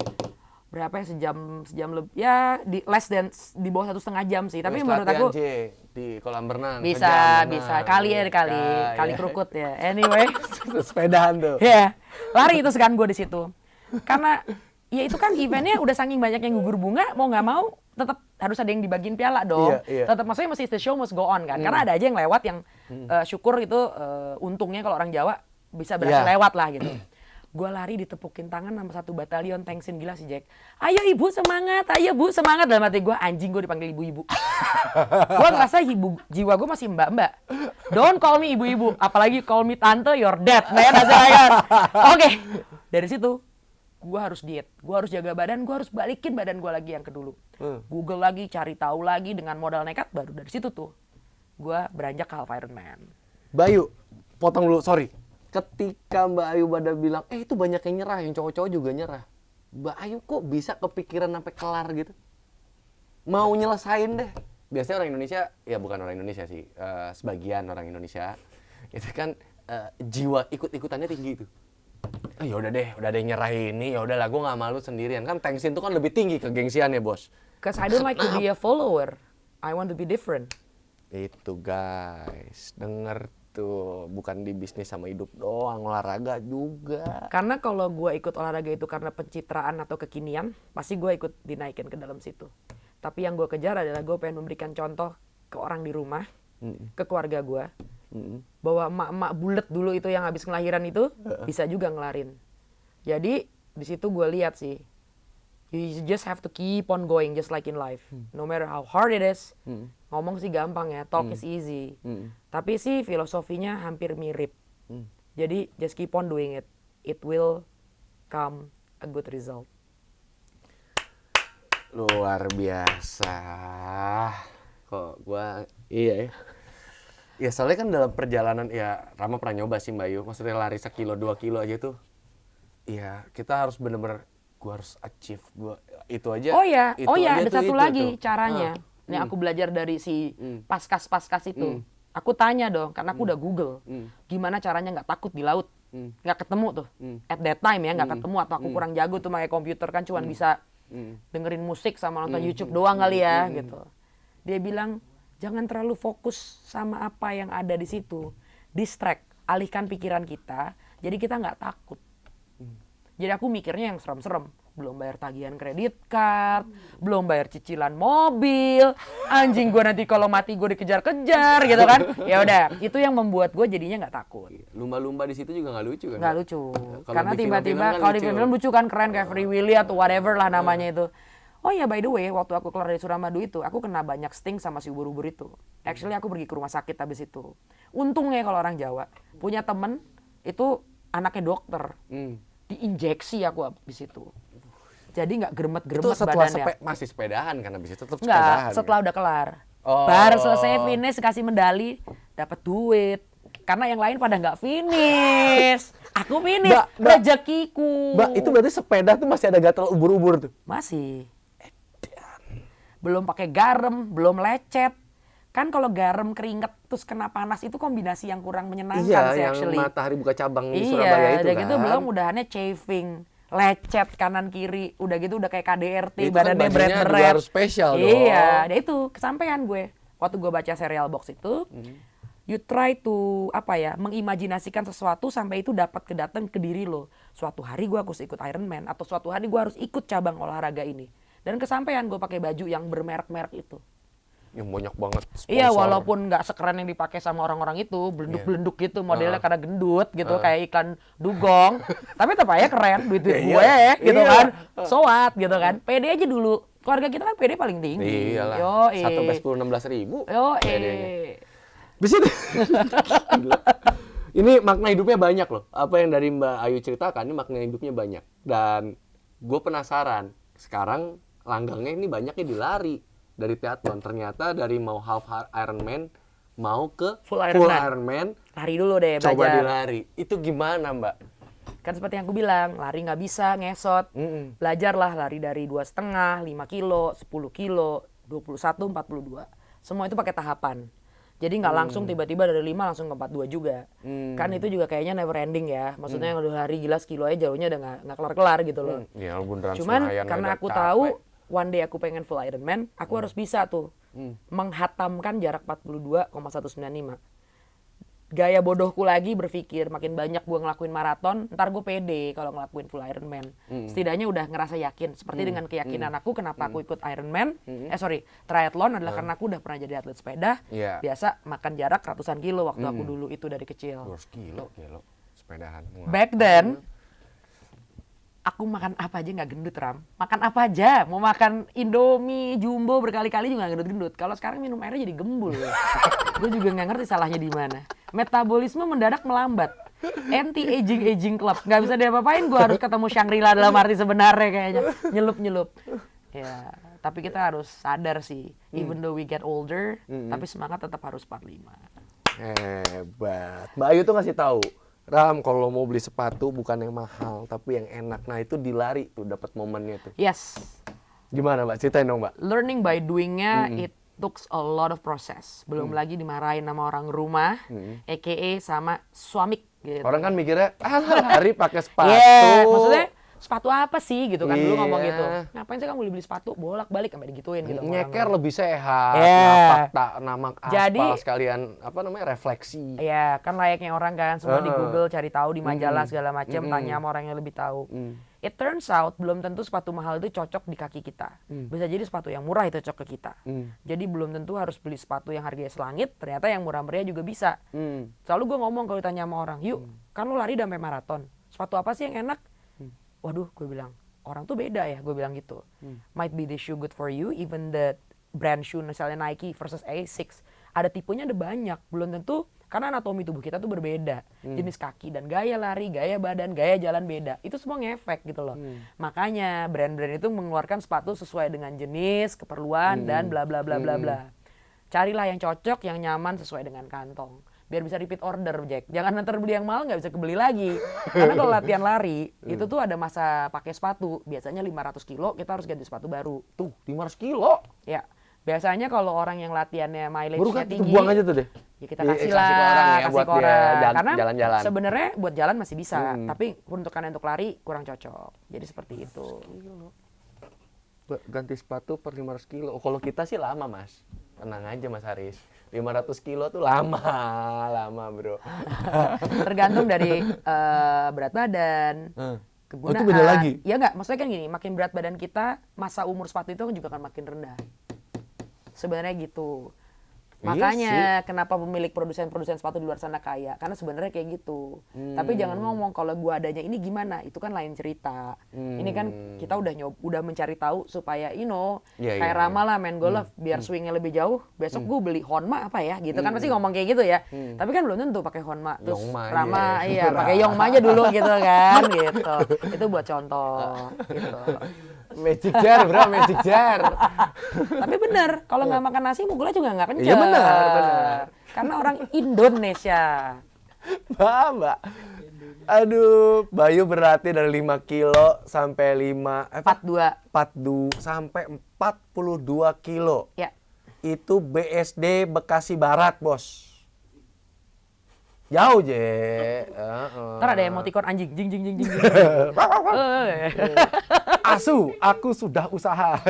Berapa ya, sejam lebih, ya di less than, di bawah 1,5 jam sih. Tapi menurut aku di kolam renang bisa kali ya. Krukut ya. Anyway, sepedahan tuh. Ya, lari itu sekarang gue di situ. Karena ya itu kan eventnya udah saking banyak yang gugur bunga, mau nggak mau tetap harus ada yang dibagiin piala dong. Iya. Tetap maksudnya the show must go on kan. Karena ada aja yang lewat yang syukur itu untungnya kalau orang Jawa bisa berhasil lewat lah gitu. Gue lari ditepukin tangan sama satu batalion tanksin, gila sih Jack. Ayo ibu semangat, ayo bu semangat. Dalam hati gue, anjing gue dipanggil ibu-ibu. Gue ngerasa jiwa gue masih mbak-mbak. Don't call me ibu-ibu, apalagi call me tante, you're dead. Oke, dari situ gue harus diet, gue harus jaga badan, gue harus balikin badan gue lagi yang ke dulu. Google lagi, cari tahu lagi dengan modal nekat, baru dari situ tuh gue beranjak ke half Ironman. Bayu, potong dulu, sorry. Ketika Mbak Ayu pada bilang, itu banyak yang nyerah, yang cowok-cowok juga nyerah. Mbak Ayu kok bisa kepikiran sampai kelar gitu? Mau nyelesain deh. Biasanya orang Indonesia, ya bukan orang Indonesia sih, sebagian orang Indonesia, itu kan jiwa ikut-ikutannya tinggi tuh. Ya udah deh, udah ada yang nyerahin ini, ya udahlah gue nggak malu sendirian. Kan tanksin tuh kan lebih tinggi kegengsiannya, Bos. Cause I don't like to be a follower. I want to be different. Itu guys, denger tuh, bukan di bisnis sama hidup doang, olahraga juga. Karena kalau gue ikut olahraga itu karena pencitraan atau kekinian, pasti gue ikut dinaikin ke dalam situ. Tapi yang gue kejar adalah gue pengen memberikan contoh ke orang di rumah, ke keluarga gue, bahwa emak-emak bulet dulu itu yang habis ngelahiran itu bisa juga ngelarin. Jadi di situ gue lihat sih, you just have to keep on going just like in life, no matter how hard it is. Ngomong sih gampang ya, talk is easy. Tapi sih filosofinya hampir mirip. Jadi just keep on doing it. It will come a good result. Luar biasa. Kok gua iya ya. Ya soalnya kan dalam perjalanan, ya Rama pernah nyoba sih Mbak Yu. Maksudnya lari 1 kilo, 2 kilo aja tuh. Ya kita harus bener-bener, gua harus achieve. Gua itu aja. Oh ya, ada tuh, satu lagi tuh caranya. Nih aku belajar dari si paskas itu. Aku tanya dong, karena aku udah Google. Gimana caranya nggak takut di laut? Nggak ketemu tuh. At that time ya, nggak ketemu. Atau aku kurang jago tuh pakai komputer kan, cuman bisa dengerin musik sama nonton YouTube doang kali ya gitu. Dia bilang, jangan terlalu fokus sama apa yang ada di situ. Distract, alihkan pikiran kita, jadi kita nggak takut. Jadi aku mikirnya yang serem-serem. Belum bayar tagihan kredit card, belum bayar cicilan mobil, anjing gue nanti kalau mati gue dikejar-kejar gitu kan. Ya udah, itu yang membuat gue jadinya nggak takut. Lumba-lumba di situ juga nggak lucu kan? Nggak lucu. Kalau Karena di film-film tiba-tiba kan kalau di lucu. film lucu kan, keren kayak Free Willy atau whatever lah namanya itu. Oh ya, by the way, waktu aku keluar dari Suramadu itu, aku kena banyak sting sama si ubur-ubur itu. Actually aku pergi ke rumah sakit habis itu. Untungnya kalau orang Jawa punya temen itu anaknya dokter. Diinjeksi aku habis itu. Jadi nggak geremet-geremet badannya. Masih sepedahan kan habis itu tetap Nggak, sepedahan. setelah udah kelar. Oh. Baru selesai finish, kasih medali, dapat duit. Karena yang lain pada nggak finish. Aku finish, rezekiku. Mbak, itu berarti sepeda tuh masih ada gatal ubur-ubur tuh? Masih. Belum pakai garam, belum lecet. Kan kalau garam, keringet, terus kena panas itu kombinasi yang kurang menyenangkan sih actually. Yang matahari buka cabang di Surabaya itu udah kan. gitu belum udahannya chafing. Lecet kanan kiri, udah gitu udah kayak KDRT, itu kan badannya bajunya juga berat-berat. harus spesial dong. Iya, dia itu kesampaian gue. Waktu gue baca serial box itu, you try to mengimajinasikan sesuatu sampai itu dapat kedatang ke diri lo. Suatu hari gue harus ikut Ironman atau suatu hari gue harus ikut cabang olahraga ini. Dan kesampaian gue pakai baju yang bermerek-merek itu. Yang banyak banget sponsor. Iya, walaupun nggak sekeren yang dipakai sama orang-orang itu, belenduk-belenduk gitu modelnya karena gendut gitu, kayak iklan dugong. Tapi tetap aja keren, duit-duit gue gitu kan. So what gitu kan. Pede aja dulu. Keluarga kita kan pede paling tinggi. Iyalah. 1 sampai 10, 16 ribu. Bisa deh. Gila. Ini makna hidupnya banyak loh. Apa yang dari Mbak Ayu ceritakan, ini makna hidupnya banyak. Dan gue penasaran, sekarang langgangnya ini banyaknya di lari dari triathlon. Ternyata dari mau half Ironman, mau ke Full full Ironman. Ironman, Lari dulu deh, coba belajar. dilari. Itu gimana Mbak? Kan seperti yang aku bilang, lari nggak bisa, ngesot. Belajarlah lari dari 2,5, 5 kilo, 10 kilo, 21, 42. Semua itu pakai tahapan. Jadi nggak langsung tiba-tiba dari 5 langsung ke 42 juga. Kan itu juga kayaknya never ending ya. Maksudnya yang udah lari gila sekilo aja jauhnya udah nggak kelar-kelar gitu loh. Ya beneran Cuman Senayan karena udah aku capek. tahu one day aku pengen full Ironman, aku harus bisa tuh menghatamkan jarak 42,195. Gaya bodohku lagi berpikir makin banyak gue ngelakuin maraton, ntar gue pede kalau ngelakuin full Ironman. Setidaknya udah ngerasa yakin. Seperti dengan keyakinan aku kenapa aku ikut Ironman, triathlon adalah karena aku udah pernah jadi atlet sepeda. Iya. Biasa makan jarak ratusan kilo waktu aku dulu itu dari kecil. 200 kilo sepedahan. Back then, aku makan apa aja nggak gendut, Ram. Makan apa aja, mau makan Indomie, Jumbo berkali-kali juga nggak gendut-gendut. Kalau sekarang minum airnya jadi gembul. Gue juga nggak ngerti salahnya di mana. Metabolisme mendadak melambat. Anti-aging club. Nggak bisa diapa-apain, gue harus ketemu Shangri-La dalam arti sebenarnya kayaknya. Nyelup-nyelup. Ya, tapi kita harus sadar sih. Even though we get older, tapi semangat tetap harus 45. Hebat. Mbak Ayu tuh ngasih tahu, Ram, kalau mau beli sepatu bukan yang mahal, tapi yang enak. Nah itu dilari tuh dapat momennya tuh. Yes. Gimana Mbak? Ceritain dong Mbak. Learning by doing-nya it took a lot of process. Belum lagi dimarahin sama orang rumah, aka sama suami gitu. Orang kan mikirnya, lari pakai sepatu. Yeah, maksudnya sepatu apa sih gitu kan dulu ngomong Iya. gitu. Ngapain sih kamu beli sepatu bolak-balik sampai digituin gitu. sama Nyeker orang. lebih sehat, Yeah. namak aspal Jadi- sekalian apa namanya refleksi. Iya, kan layaknya orang kan semua di Google cari tahu di majalah segala macam, tanya sama orang yang lebih tahu. It turns out belum tentu sepatu mahal itu cocok di kaki kita. Bisa jadi sepatu yang murah itu cocok ke kita. Jadi belum tentu harus beli sepatu yang harganya selangit, ternyata yang murah meriah juga bisa. Selalu gue ngomong kalau ditanya sama orang, yuk kan lu lari sampai maraton, sepatu apa sih yang enak? Waduh, gue bilang, orang tuh beda ya, gue bilang gitu. Might be the shoe good for you, even the brand shoe misalnya Nike versus Asics. Ada tipenya ada banyak, belum tentu karena anatomi tubuh kita tuh berbeda. Jenis kaki dan gaya lari, gaya badan, gaya jalan beda. Itu semua ngefek gitu loh. Makanya brand-brand itu mengeluarkan sepatu sesuai dengan jenis, keperluan, dan bla bla bla bla bla. Carilah yang cocok, yang nyaman sesuai dengan kantong. Biar bisa repeat order, Jack. Jangan nanti beli yang mahal nggak bisa kebeli lagi. Karena kalau latihan lari, itu tuh ada masa pakai sepatu. Biasanya 500 kilo, kita harus ganti sepatu baru. Tuh, 500 kilo. Ya, biasanya kalau orang yang latihannya Baru mileage-nya kan itu tinggi, buang aja tuh deh. ya kita Iya, kasih kasih lah, ke orang ya, kasih buat ke dia orang. Karena jalan-jalan. sebenarnya buat jalan masih bisa, tapi peruntukannya untuk lari kurang cocok. Jadi seperti itu. Ganti sepatu per 500 kilo. Oh, kalau kita sih lama, Mas. Tenang aja, Mas Haris. 500 kilo tuh lama, lama bro. Tergantung dari berat badan, kegunaan. Oh, itu beda lagi? Ya nggak, maksudnya kan gini, makin berat badan kita, masa umur sepatu itu juga akan makin rendah. Sebenarnya gitu. Iya Makanya kenapa pemilik produsen-produsen sepatu di luar sana kaya? Karena sebenarnya kayak gitu. Tapi jangan ngomong kalau gua adanya ini gimana, itu kan lain cerita. Ini kan kita udah mencari tahu supaya Iya, kayak iya, Rama lah main golf biar swingnya lebih jauh. Besok gua beli Honma apa ya gitu kan pasti ngomong kayak gitu ya. Tapi kan belum tentu pakai Honma. Terus Yongma aja Rama ya. iya pakai Yongma aja dulu gitu kan gitu. Itu buat contoh gitu. Magic jar, bro, magic jar. Tapi bener, kalau nggak makan nasi mukulnya juga nggak kenceng. Iya, benar. Karena orang Indonesia. Mbak. Aduh, Bayu beratnya dari 5 kilo sampai 42 sampai 42 kilo. Ya. Itu BSD Bekasi Barat, Bos. Jauh, Je. Ntar ada emoticon anjing, jing jing jing jing. Asu, aku sudah usaha.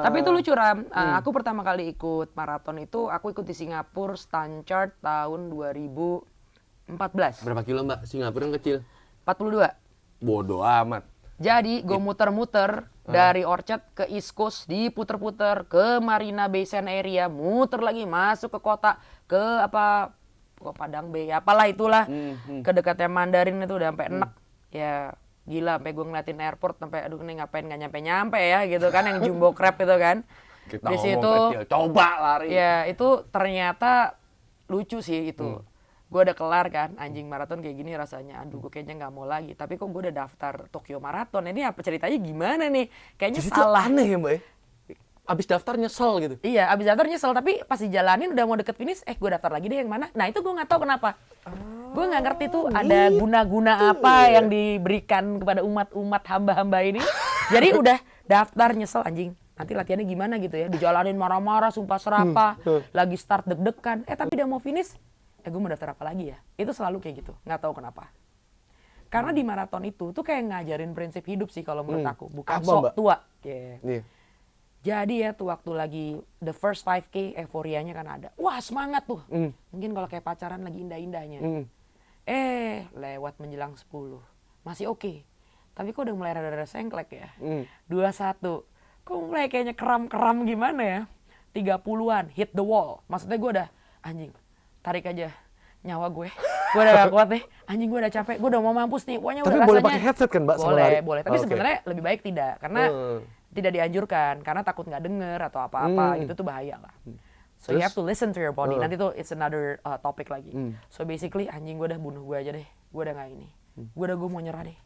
Tapi itu lucu Ram. Aku pertama kali ikut maraton itu aku ikut di Singapura Stanchart tahun 2014. Berapa kilo, Mbak? Singapura yang kecil. 42. Bodoh amat. Jadi gue muter-muter dari Orchard ke East Coast, diputer-puter ke Marina Bay Sands area, muter lagi masuk ke kota, ke apa ke Padang Bay, apalah itulah, ke dekatnya Mandarin itu udah sampai enek. Ya gila, sampai gue ngeliatin airport sampai aduh ini ngapain nggak nyampe-nyampe ya gitu kan, yang jumbo crab itu kan. Kita Di ngomong situ, kecil, coba lari. ya itu ternyata lucu sih itu. Gue udah kelar kan, anjing maraton kayak gini rasanya. Aduh, gue kayaknya nggak mau lagi. Tapi kok gue udah daftar Tokyo Marathon. Ini apa ceritanya gimana nih? Kayaknya Jadi salah. itu aneh ya Mbak ya? Abis daftar nyesel gitu. Iya, abis daftar nyesel. Tapi pas dijalanin udah mau deket finish, gue daftar lagi deh yang mana. Nah itu gue nggak tahu kenapa. Gue nggak ngerti tuh ada guna-guna apa yang diberikan kepada umat-umat hamba-hamba ini. Jadi udah daftar nyesel anjing. Nanti latihannya gimana gitu ya. Dijalanin marah-marah, sumpah serapah. Lagi start deg-degan. Tapi udah mau finish. Gue mau daftar apa lagi ya? Itu selalu kayak gitu. Nggak tahu kenapa. Karena di maraton itu tuh kayak ngajarin prinsip hidup sih kalau menurut aku. Bukan Apa, sok Mbak? tua. Iya. Jadi ya tuh waktu lagi the first 5K euforianya kan ada. Wah semangat tuh. Mungkin kalau kayak pacaran lagi indah-indahnya. Lewat menjelang 10. Masih oke. Tapi kok udah mulai rada-rada sengklek ya. 21. Kok mulai kayaknya keram-keram gimana ya. 30-an hit the wall. Maksudnya gue udah anjing tarik aja nyawa gue. Gue udah gak kuat deh. Anjing gue udah capek. Gue udah mau mampus nih. Pokoknya Tapi udah boleh rasanya. pakai headset kan Mbak? Boleh, lari? boleh. Tapi Oke. sebenarnya lebih baik tidak. Karena tidak dianjurkan. Karena takut nggak denger atau apa-apa. Itu tuh bahaya lah. So you have to listen to your body. Nanti tuh it's another topic lagi. So basically anjing gue udah bunuh gue aja deh. Gue udah gak ini. Gue mau nyerah deh.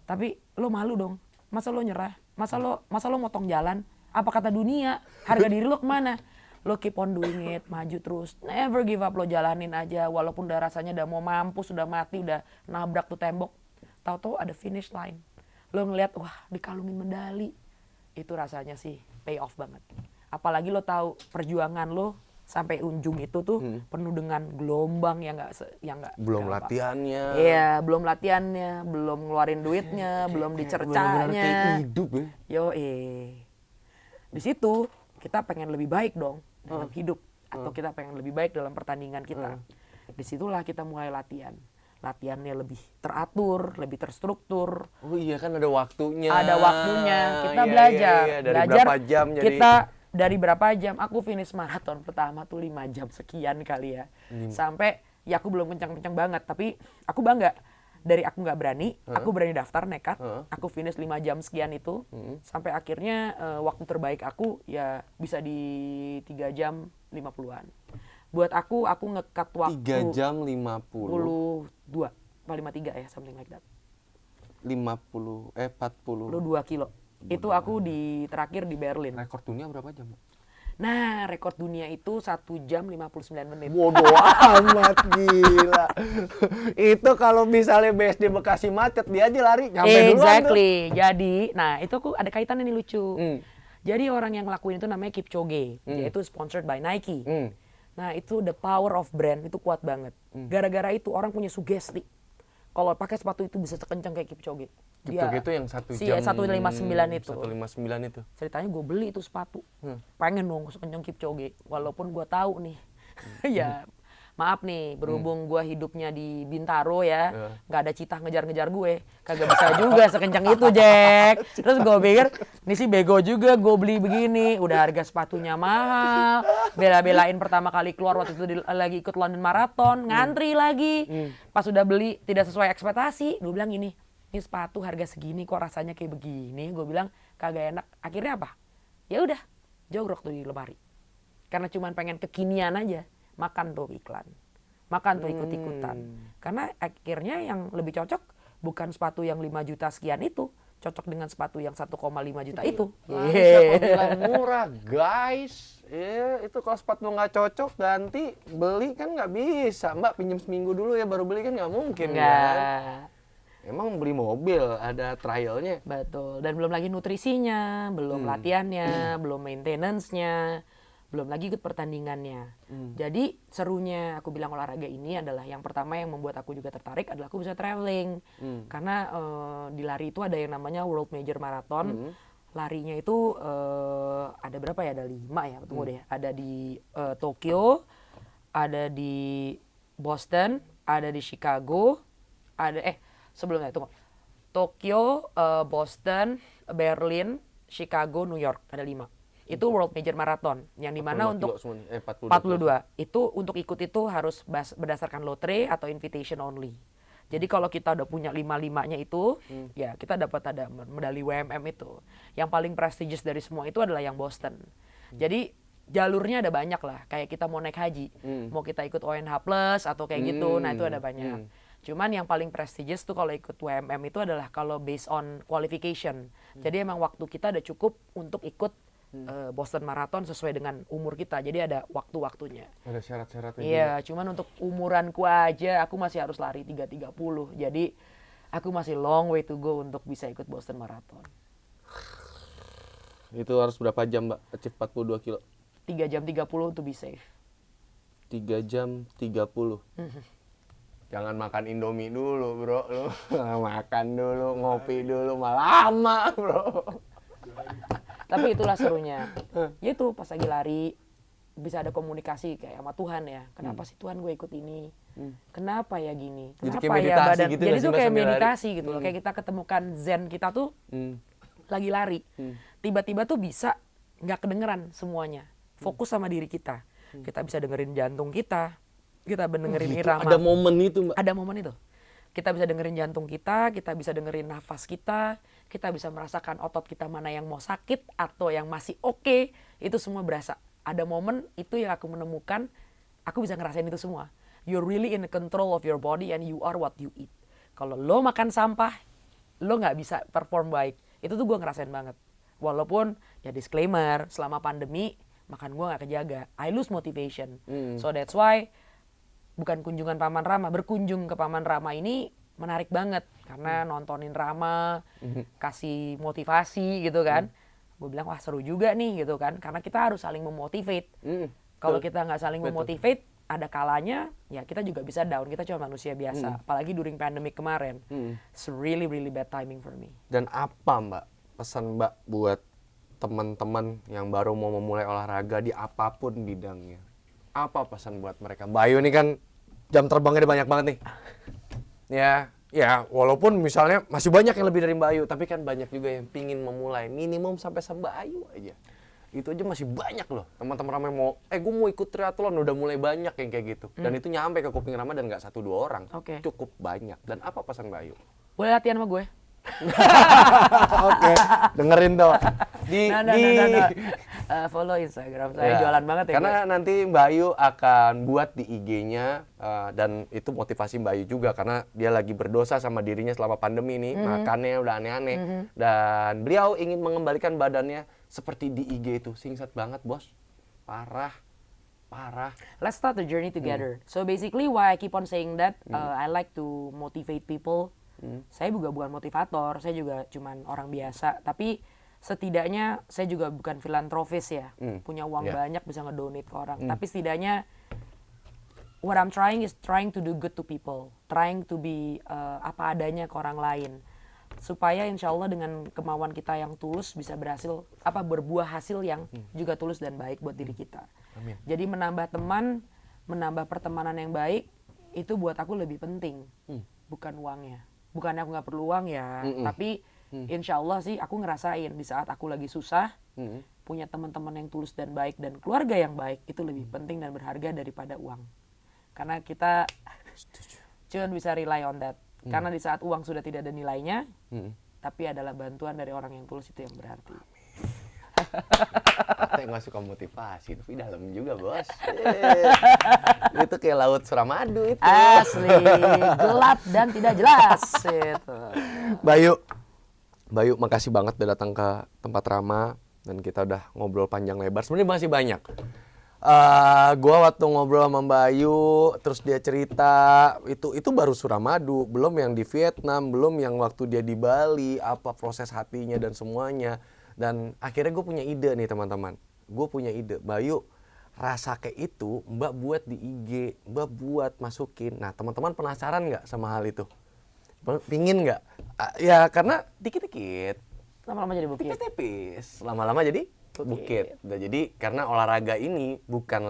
Tapi lo malu dong. Masa lo nyerah? Masa lo motong jalan? Apa kata dunia? Harga diri lo kemana? Lo keep on doing it, maju terus. Never give up, lo jalanin aja. Walaupun udah rasanya udah mau mampus, udah mati, udah nabrak tuh tembok. Tahu-tahu ada finish line. Lo ngeliat, wah dikalungin medali. Itu rasanya sih pay off banget. Apalagi lo tahu perjuangan lo sampai ujung itu tuh penuh dengan gelombang yang nggak Belum nggak apa. latihannya. Iya, belum latihannya, belum ngeluarin duitnya, belum Bener-bener kayak dicercanya. hidup ya. Di situ kita pengen lebih baik dong dalam hidup atau kita pengen lebih baik dalam pertandingan kita. Disitulah kita mulai latihan. Latihannya lebih teratur, lebih terstruktur. Oh iya kan ada waktunya. Ada waktunya. Kita Iya, belajar. iya, iya. Dari Belajar berapa jam jadi? kita dari berapa jam? Aku finish maraton pertama tuh 5 jam sekian kali ya. Sampai ya aku belum kencang-kencang banget, tapi aku bangga. Dari aku nggak berani, aku berani daftar nekat, aku finish 5 jam sekian itu, sampai akhirnya waktu terbaik aku ya bisa di 3 jam 50-an. Buat aku ngekat waktu 3 jam 50. 52, 53 ya, something like that. 40, 40. 52 kilo. Itu aku terakhir di Berlin. Rekor dunia berapa jam? Nah, rekor dunia itu 1 jam 59 menit. Bodoh amat, gila. Itu kalau misalnya BSD Bekasi macet, dia aja lari nyampe duluan tuh. Exactly. Jadi, nah itu aku ada kaitannya nih lucu. Jadi orang yang ngelakuin itu namanya Kipchoge. Dia itu sponsored by Nike. Nah itu the power of brand itu kuat banget. Gara-gara itu orang punya sugesti. Kalau pakai sepatu itu bisa sekencang kayak Kipchoge. Kipchoge itu yang 1 si jam. 159 itu. 159 itu. Ceritanya gue beli itu sepatu. Pengen dong sekencang Kipchoge. Walaupun gue tahu nih. Ya maaf nih, berhubung gue hidupnya di Bintaro ya, nggak ada citah ngejar-ngejar gue, kagak bisa juga sekencang itu, Jack. Terus gue pikir, ini sih bego juga gue beli begini, udah harga sepatunya mahal, bela-belain pertama kali keluar waktu itu lagi ikut London Marathon, ngantri lagi, pas udah beli tidak sesuai ekspektasi, gue bilang ini sepatu harga segini kok rasanya kayak begini, gue bilang kagak enak. Akhirnya apa? Ya udah, jogrok tuh di lemari, karena cuman pengen kekinian aja. Makan tuh iklan, makan tuh ikut-ikutan. Karena akhirnya yang lebih cocok bukan sepatu yang 5 juta sekian itu, cocok dengan sepatu yang 1,5 juta itu. Siapa bilang murah, guys? Itu kalau sepatu nggak cocok ganti beli kan nggak bisa. Mbak pinjam seminggu dulu ya baru beli kan nggak mungkin kan? Emang beli mobil ada trialnya. Betul. Dan belum lagi nutrisinya, belum latihannya, belum maintenance-nya. Belum lagi ikut pertandingannya. Jadi serunya aku bilang olahraga ini adalah yang pertama yang membuat aku juga tertarik adalah aku bisa traveling. Karena di lari itu ada yang namanya World Major Marathon. Larinya itu ada berapa ya? Ada 5 ya, tunggu deh. Ada di Tokyo, ada di Boston, ada di Chicago, ada sebelumnya tunggu. Tokyo, Boston, Berlin, Chicago, New York, ada 5. Itu World Major Marathon yang dimana untuk 42 itu untuk ikut itu harus berdasarkan lotre atau invitation only. Jadi kalau kita udah punya 5-5-nya itu, ya kita dapat ada medali WMM itu. Yang paling prestigious dari semua itu adalah yang Boston. Jadi jalurnya ada banyak lah, kayak kita mau naik haji, mau kita ikut ONH Plus atau kayak gitu, nah itu ada banyak. Cuman yang paling prestigious tuh kalau ikut WMM itu adalah kalau based on qualification. Jadi emang waktu kita ada cukup untuk ikut Boston Marathon sesuai dengan umur kita. Jadi ada waktu-waktunya. Ada syarat-syaratnya. Iya, cuman untuk umuranku aja aku masih harus lari 3:30. Jadi aku masih long way to go untuk bisa ikut Boston Marathon. Itu harus berapa jam, Mbak? Achieve 42 kilo. 3 jam 30 to be safe. 3 jam 30. Jangan makan Indomie dulu, bro. Lu makan dulu, ngopi dulu, malah lama, bro. Tapi itulah serunya. Ya itu pas lagi lari bisa ada komunikasi kayak sama Tuhan ya. Kenapa sih Tuhan gue ikut ini? Kenapa ya gini? Jadi Kenapa kayak ya meditasi badan? gitu Jadi nggak sih, tuh Mbak, kayak sambil lari? meditasi gitu loh. Kayak kita ketemukan zen kita tuh lagi lari. Tiba-tiba tuh bisa nggak kedengeran semuanya. Fokus sama diri kita. Kita bisa dengerin jantung kita. Kita dengerin irama. Ada momen itu, Mbak. Ada momen itu. Kita bisa dengerin jantung kita bisa dengerin nafas kita bisa merasakan otot kita mana yang mau sakit atau yang masih oke, itu semua berasa. Ada momen itu yang aku menemukan, aku bisa ngerasain itu semua. You're really in the control of your body and you are what you eat. Kalau lo makan sampah, lo nggak bisa perform baik. Itu tuh gue ngerasain banget. Walaupun ya disclaimer, selama pandemi makan gue nggak kejaga. I lose motivation. So that's why bukan kunjungan Paman Rama, berkunjung ke Paman Rama ini menarik banget karena nontonin Rama, kasih motivasi gitu kan. Gue bilang wah seru juga nih gitu kan, karena kita harus saling memotivate. Kalau kita nggak saling memotivate, ada kalanya ya kita juga bisa down, kita cuma manusia biasa. Apalagi during pandemic kemarin, it's really really bad timing for me. Dan apa, Mbak, pesan Mbak buat teman-teman yang baru mau memulai olahraga di apapun bidangnya? Apa pesan buat mereka? Bayu ini kan jam terbangnya udah banyak banget nih. Ya, walaupun misalnya masih banyak yang lebih dari Bayu, tapi kan banyak juga yang pingin memulai minimum sampai Bayu aja. Itu aja masih banyak loh. Teman-teman ramai mau, gue mau ikut triathlon, udah mulai banyak yang kayak gitu. Dan itu nyampe ke kuping Rama dan nggak 1-2 orang. Cukup banyak. Dan apa pesan Bayu? Boleh latihan sama gue? Oke, dengerin dong. Follow Instagram saya, jualan banget ya. Karena nanti Mbak Ayu akan buat di IG-nya dan itu motivasi Mbak Ayu juga karena dia lagi berdosa sama dirinya selama pandemi nih, makannya udah aneh-aneh. Dan beliau ingin mengembalikan badannya seperti di IG itu. Singkat banget, Bos. Parah. Let's start the journey together. So basically why I keep on saying that, I like to motivate people. Saya juga bukan motivator, saya juga cuman orang biasa. Tapi setidaknya saya juga bukan filantropis ya, punya uang banyak bisa ngedonate ke orang. Tapi setidaknya what I'm trying is trying to do good to people, trying to be apa adanya ke orang lain, supaya insya Allah dengan kemauan kita yang tulus bisa berbuah hasil yang juga tulus dan baik buat diri kita. Amin. Jadi menambah teman, menambah pertemanan yang baik itu buat aku lebih penting, bukan uangnya. Bukannya aku nggak perlu uang ya, tapi insya Allah sih aku ngerasain di saat aku lagi susah, punya teman-teman yang tulus dan baik dan keluarga yang baik itu lebih penting dan berharga daripada uang. Karena kita cuma bisa rely on that. Karena di saat uang sudah tidak ada nilainya, tapi adalah bantuan dari orang yang tulus itu yang berarti. Saya nggak suka motivasi, tapi dalam juga, Bos. Itu kayak laut Suramadu itu. Asli, gelap dan tidak jelas. Itu. Bayu, makasih banget udah datang ke tempat Rama dan kita udah ngobrol panjang lebar. Sebenarnya masih banyak. Gua waktu ngobrol sama Bayu, terus dia cerita itu baru Suramadu, belum yang di Vietnam, belum yang waktu dia di Bali, apa proses hatinya dan semuanya. Dan akhirnya gue punya ide nih teman-teman. Gue punya ide, Bayu rasa kayak itu Mbak buat di IG, Mbak buat masukin. Nah teman-teman penasaran nggak sama hal itu? Pingin nggak? Ya karena dikit-dikit. Lama-lama jadi bukit. Tipis-tipis. Lama-lama jadi bukit. Udah jadi karena olahraga ini bukan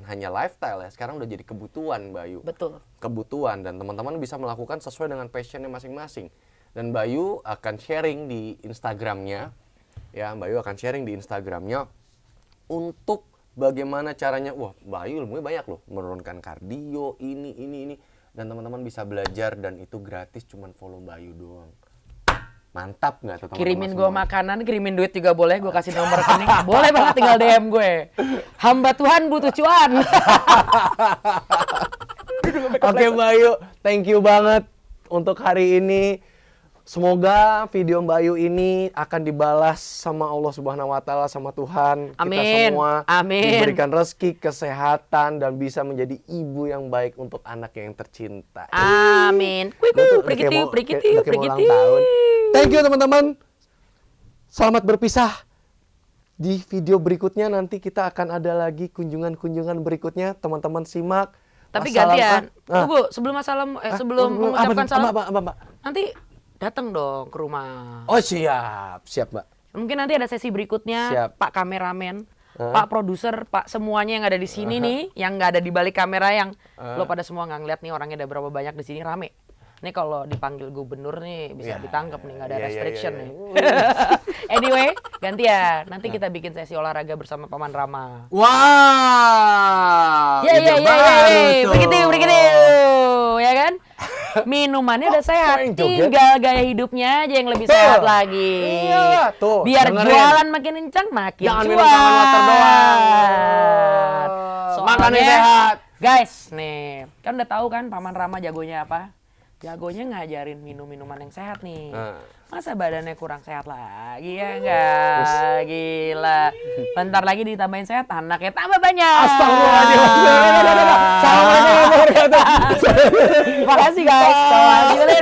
hanya lifestyle ya. Sekarang udah jadi kebutuhan Bayu. Betul. Kebutuhan dan teman-teman bisa melakukan sesuai dengan passionnya masing-masing. Dan Bayu akan sharing di Instagramnya. Ya, Bayu akan sharing di Instagramnya untuk bagaimana caranya. Wah, Bayu ilmunya banyak loh, menurunkan kardio, ini. Dan teman-teman bisa belajar dan itu gratis, cuman follow Bayu doang. Mantap nggak tuh teman-teman Kirimin gue semua? makanan, kirimin duit juga boleh, gue kasih nomor rekening. Boleh banget tinggal DM gue. Hamba Tuhan butuh cuan. Oke Mbak Ayu, thank you banget untuk hari ini. Semoga video Mbak Ayu ini akan dibalas sama Allah Subhanahu wa taala, sama Tuhan. Kita Amin. semua Amin. diberikan rezeki, kesehatan, dan bisa menjadi ibu yang baik untuk anaknya yang tercinta. Amin. Kuiku, prikitiu, prikitiu, prikitiu. Thank you teman-teman. Selamat berpisah. Di video berikutnya nanti kita akan ada lagi kunjungan-kunjungan berikutnya. Teman-teman simak. Tapi Wassalam. gantian. Ah. Tunggu, sebelum sebelum Apa, mengucapkan salam, Mbak? nanti datang dong ke rumah. Oh siap, siap Mbak. Mungkin nanti ada sesi berikutnya, Siap. Pak kameramen, Pak produser, Pak semuanya yang ada di sini nih, yang nggak ada di balik kamera, yang lo pada semua nggak ngeliat nih orangnya ada berapa banyak di sini, rame. Nih kalau dipanggil gubernur nih bisa Ya, ditangkap nih, nggak ada iya, restriction iya, nih. Anyway, gantian. Nanti kita bikin sesi olahraga bersama Paman Rama. Wow. ide baru tuh. Begitu, ya kan? Minumannya udah sehat, yang joget? tinggal gaya hidupnya aja yang lebih Tuh. sehat lagi. Iya, tuh, Biar dengerin. jualan makin kencang, makin Jangan cuan. minum tangan water doang. Soalnya, Makannya sehat. Guys, nih, kan udah tahu kan Paman Rama jagonya apa? Jagonya ngajarin minum minuman yang sehat nih. Masa badannya kurang sehat lagi ya enggak? Gila. Bentar lagi ditambahin sehat, anaknya tambah banyak. Astagfirullahaladzim. Terima kasih guys. Assalamualaikum.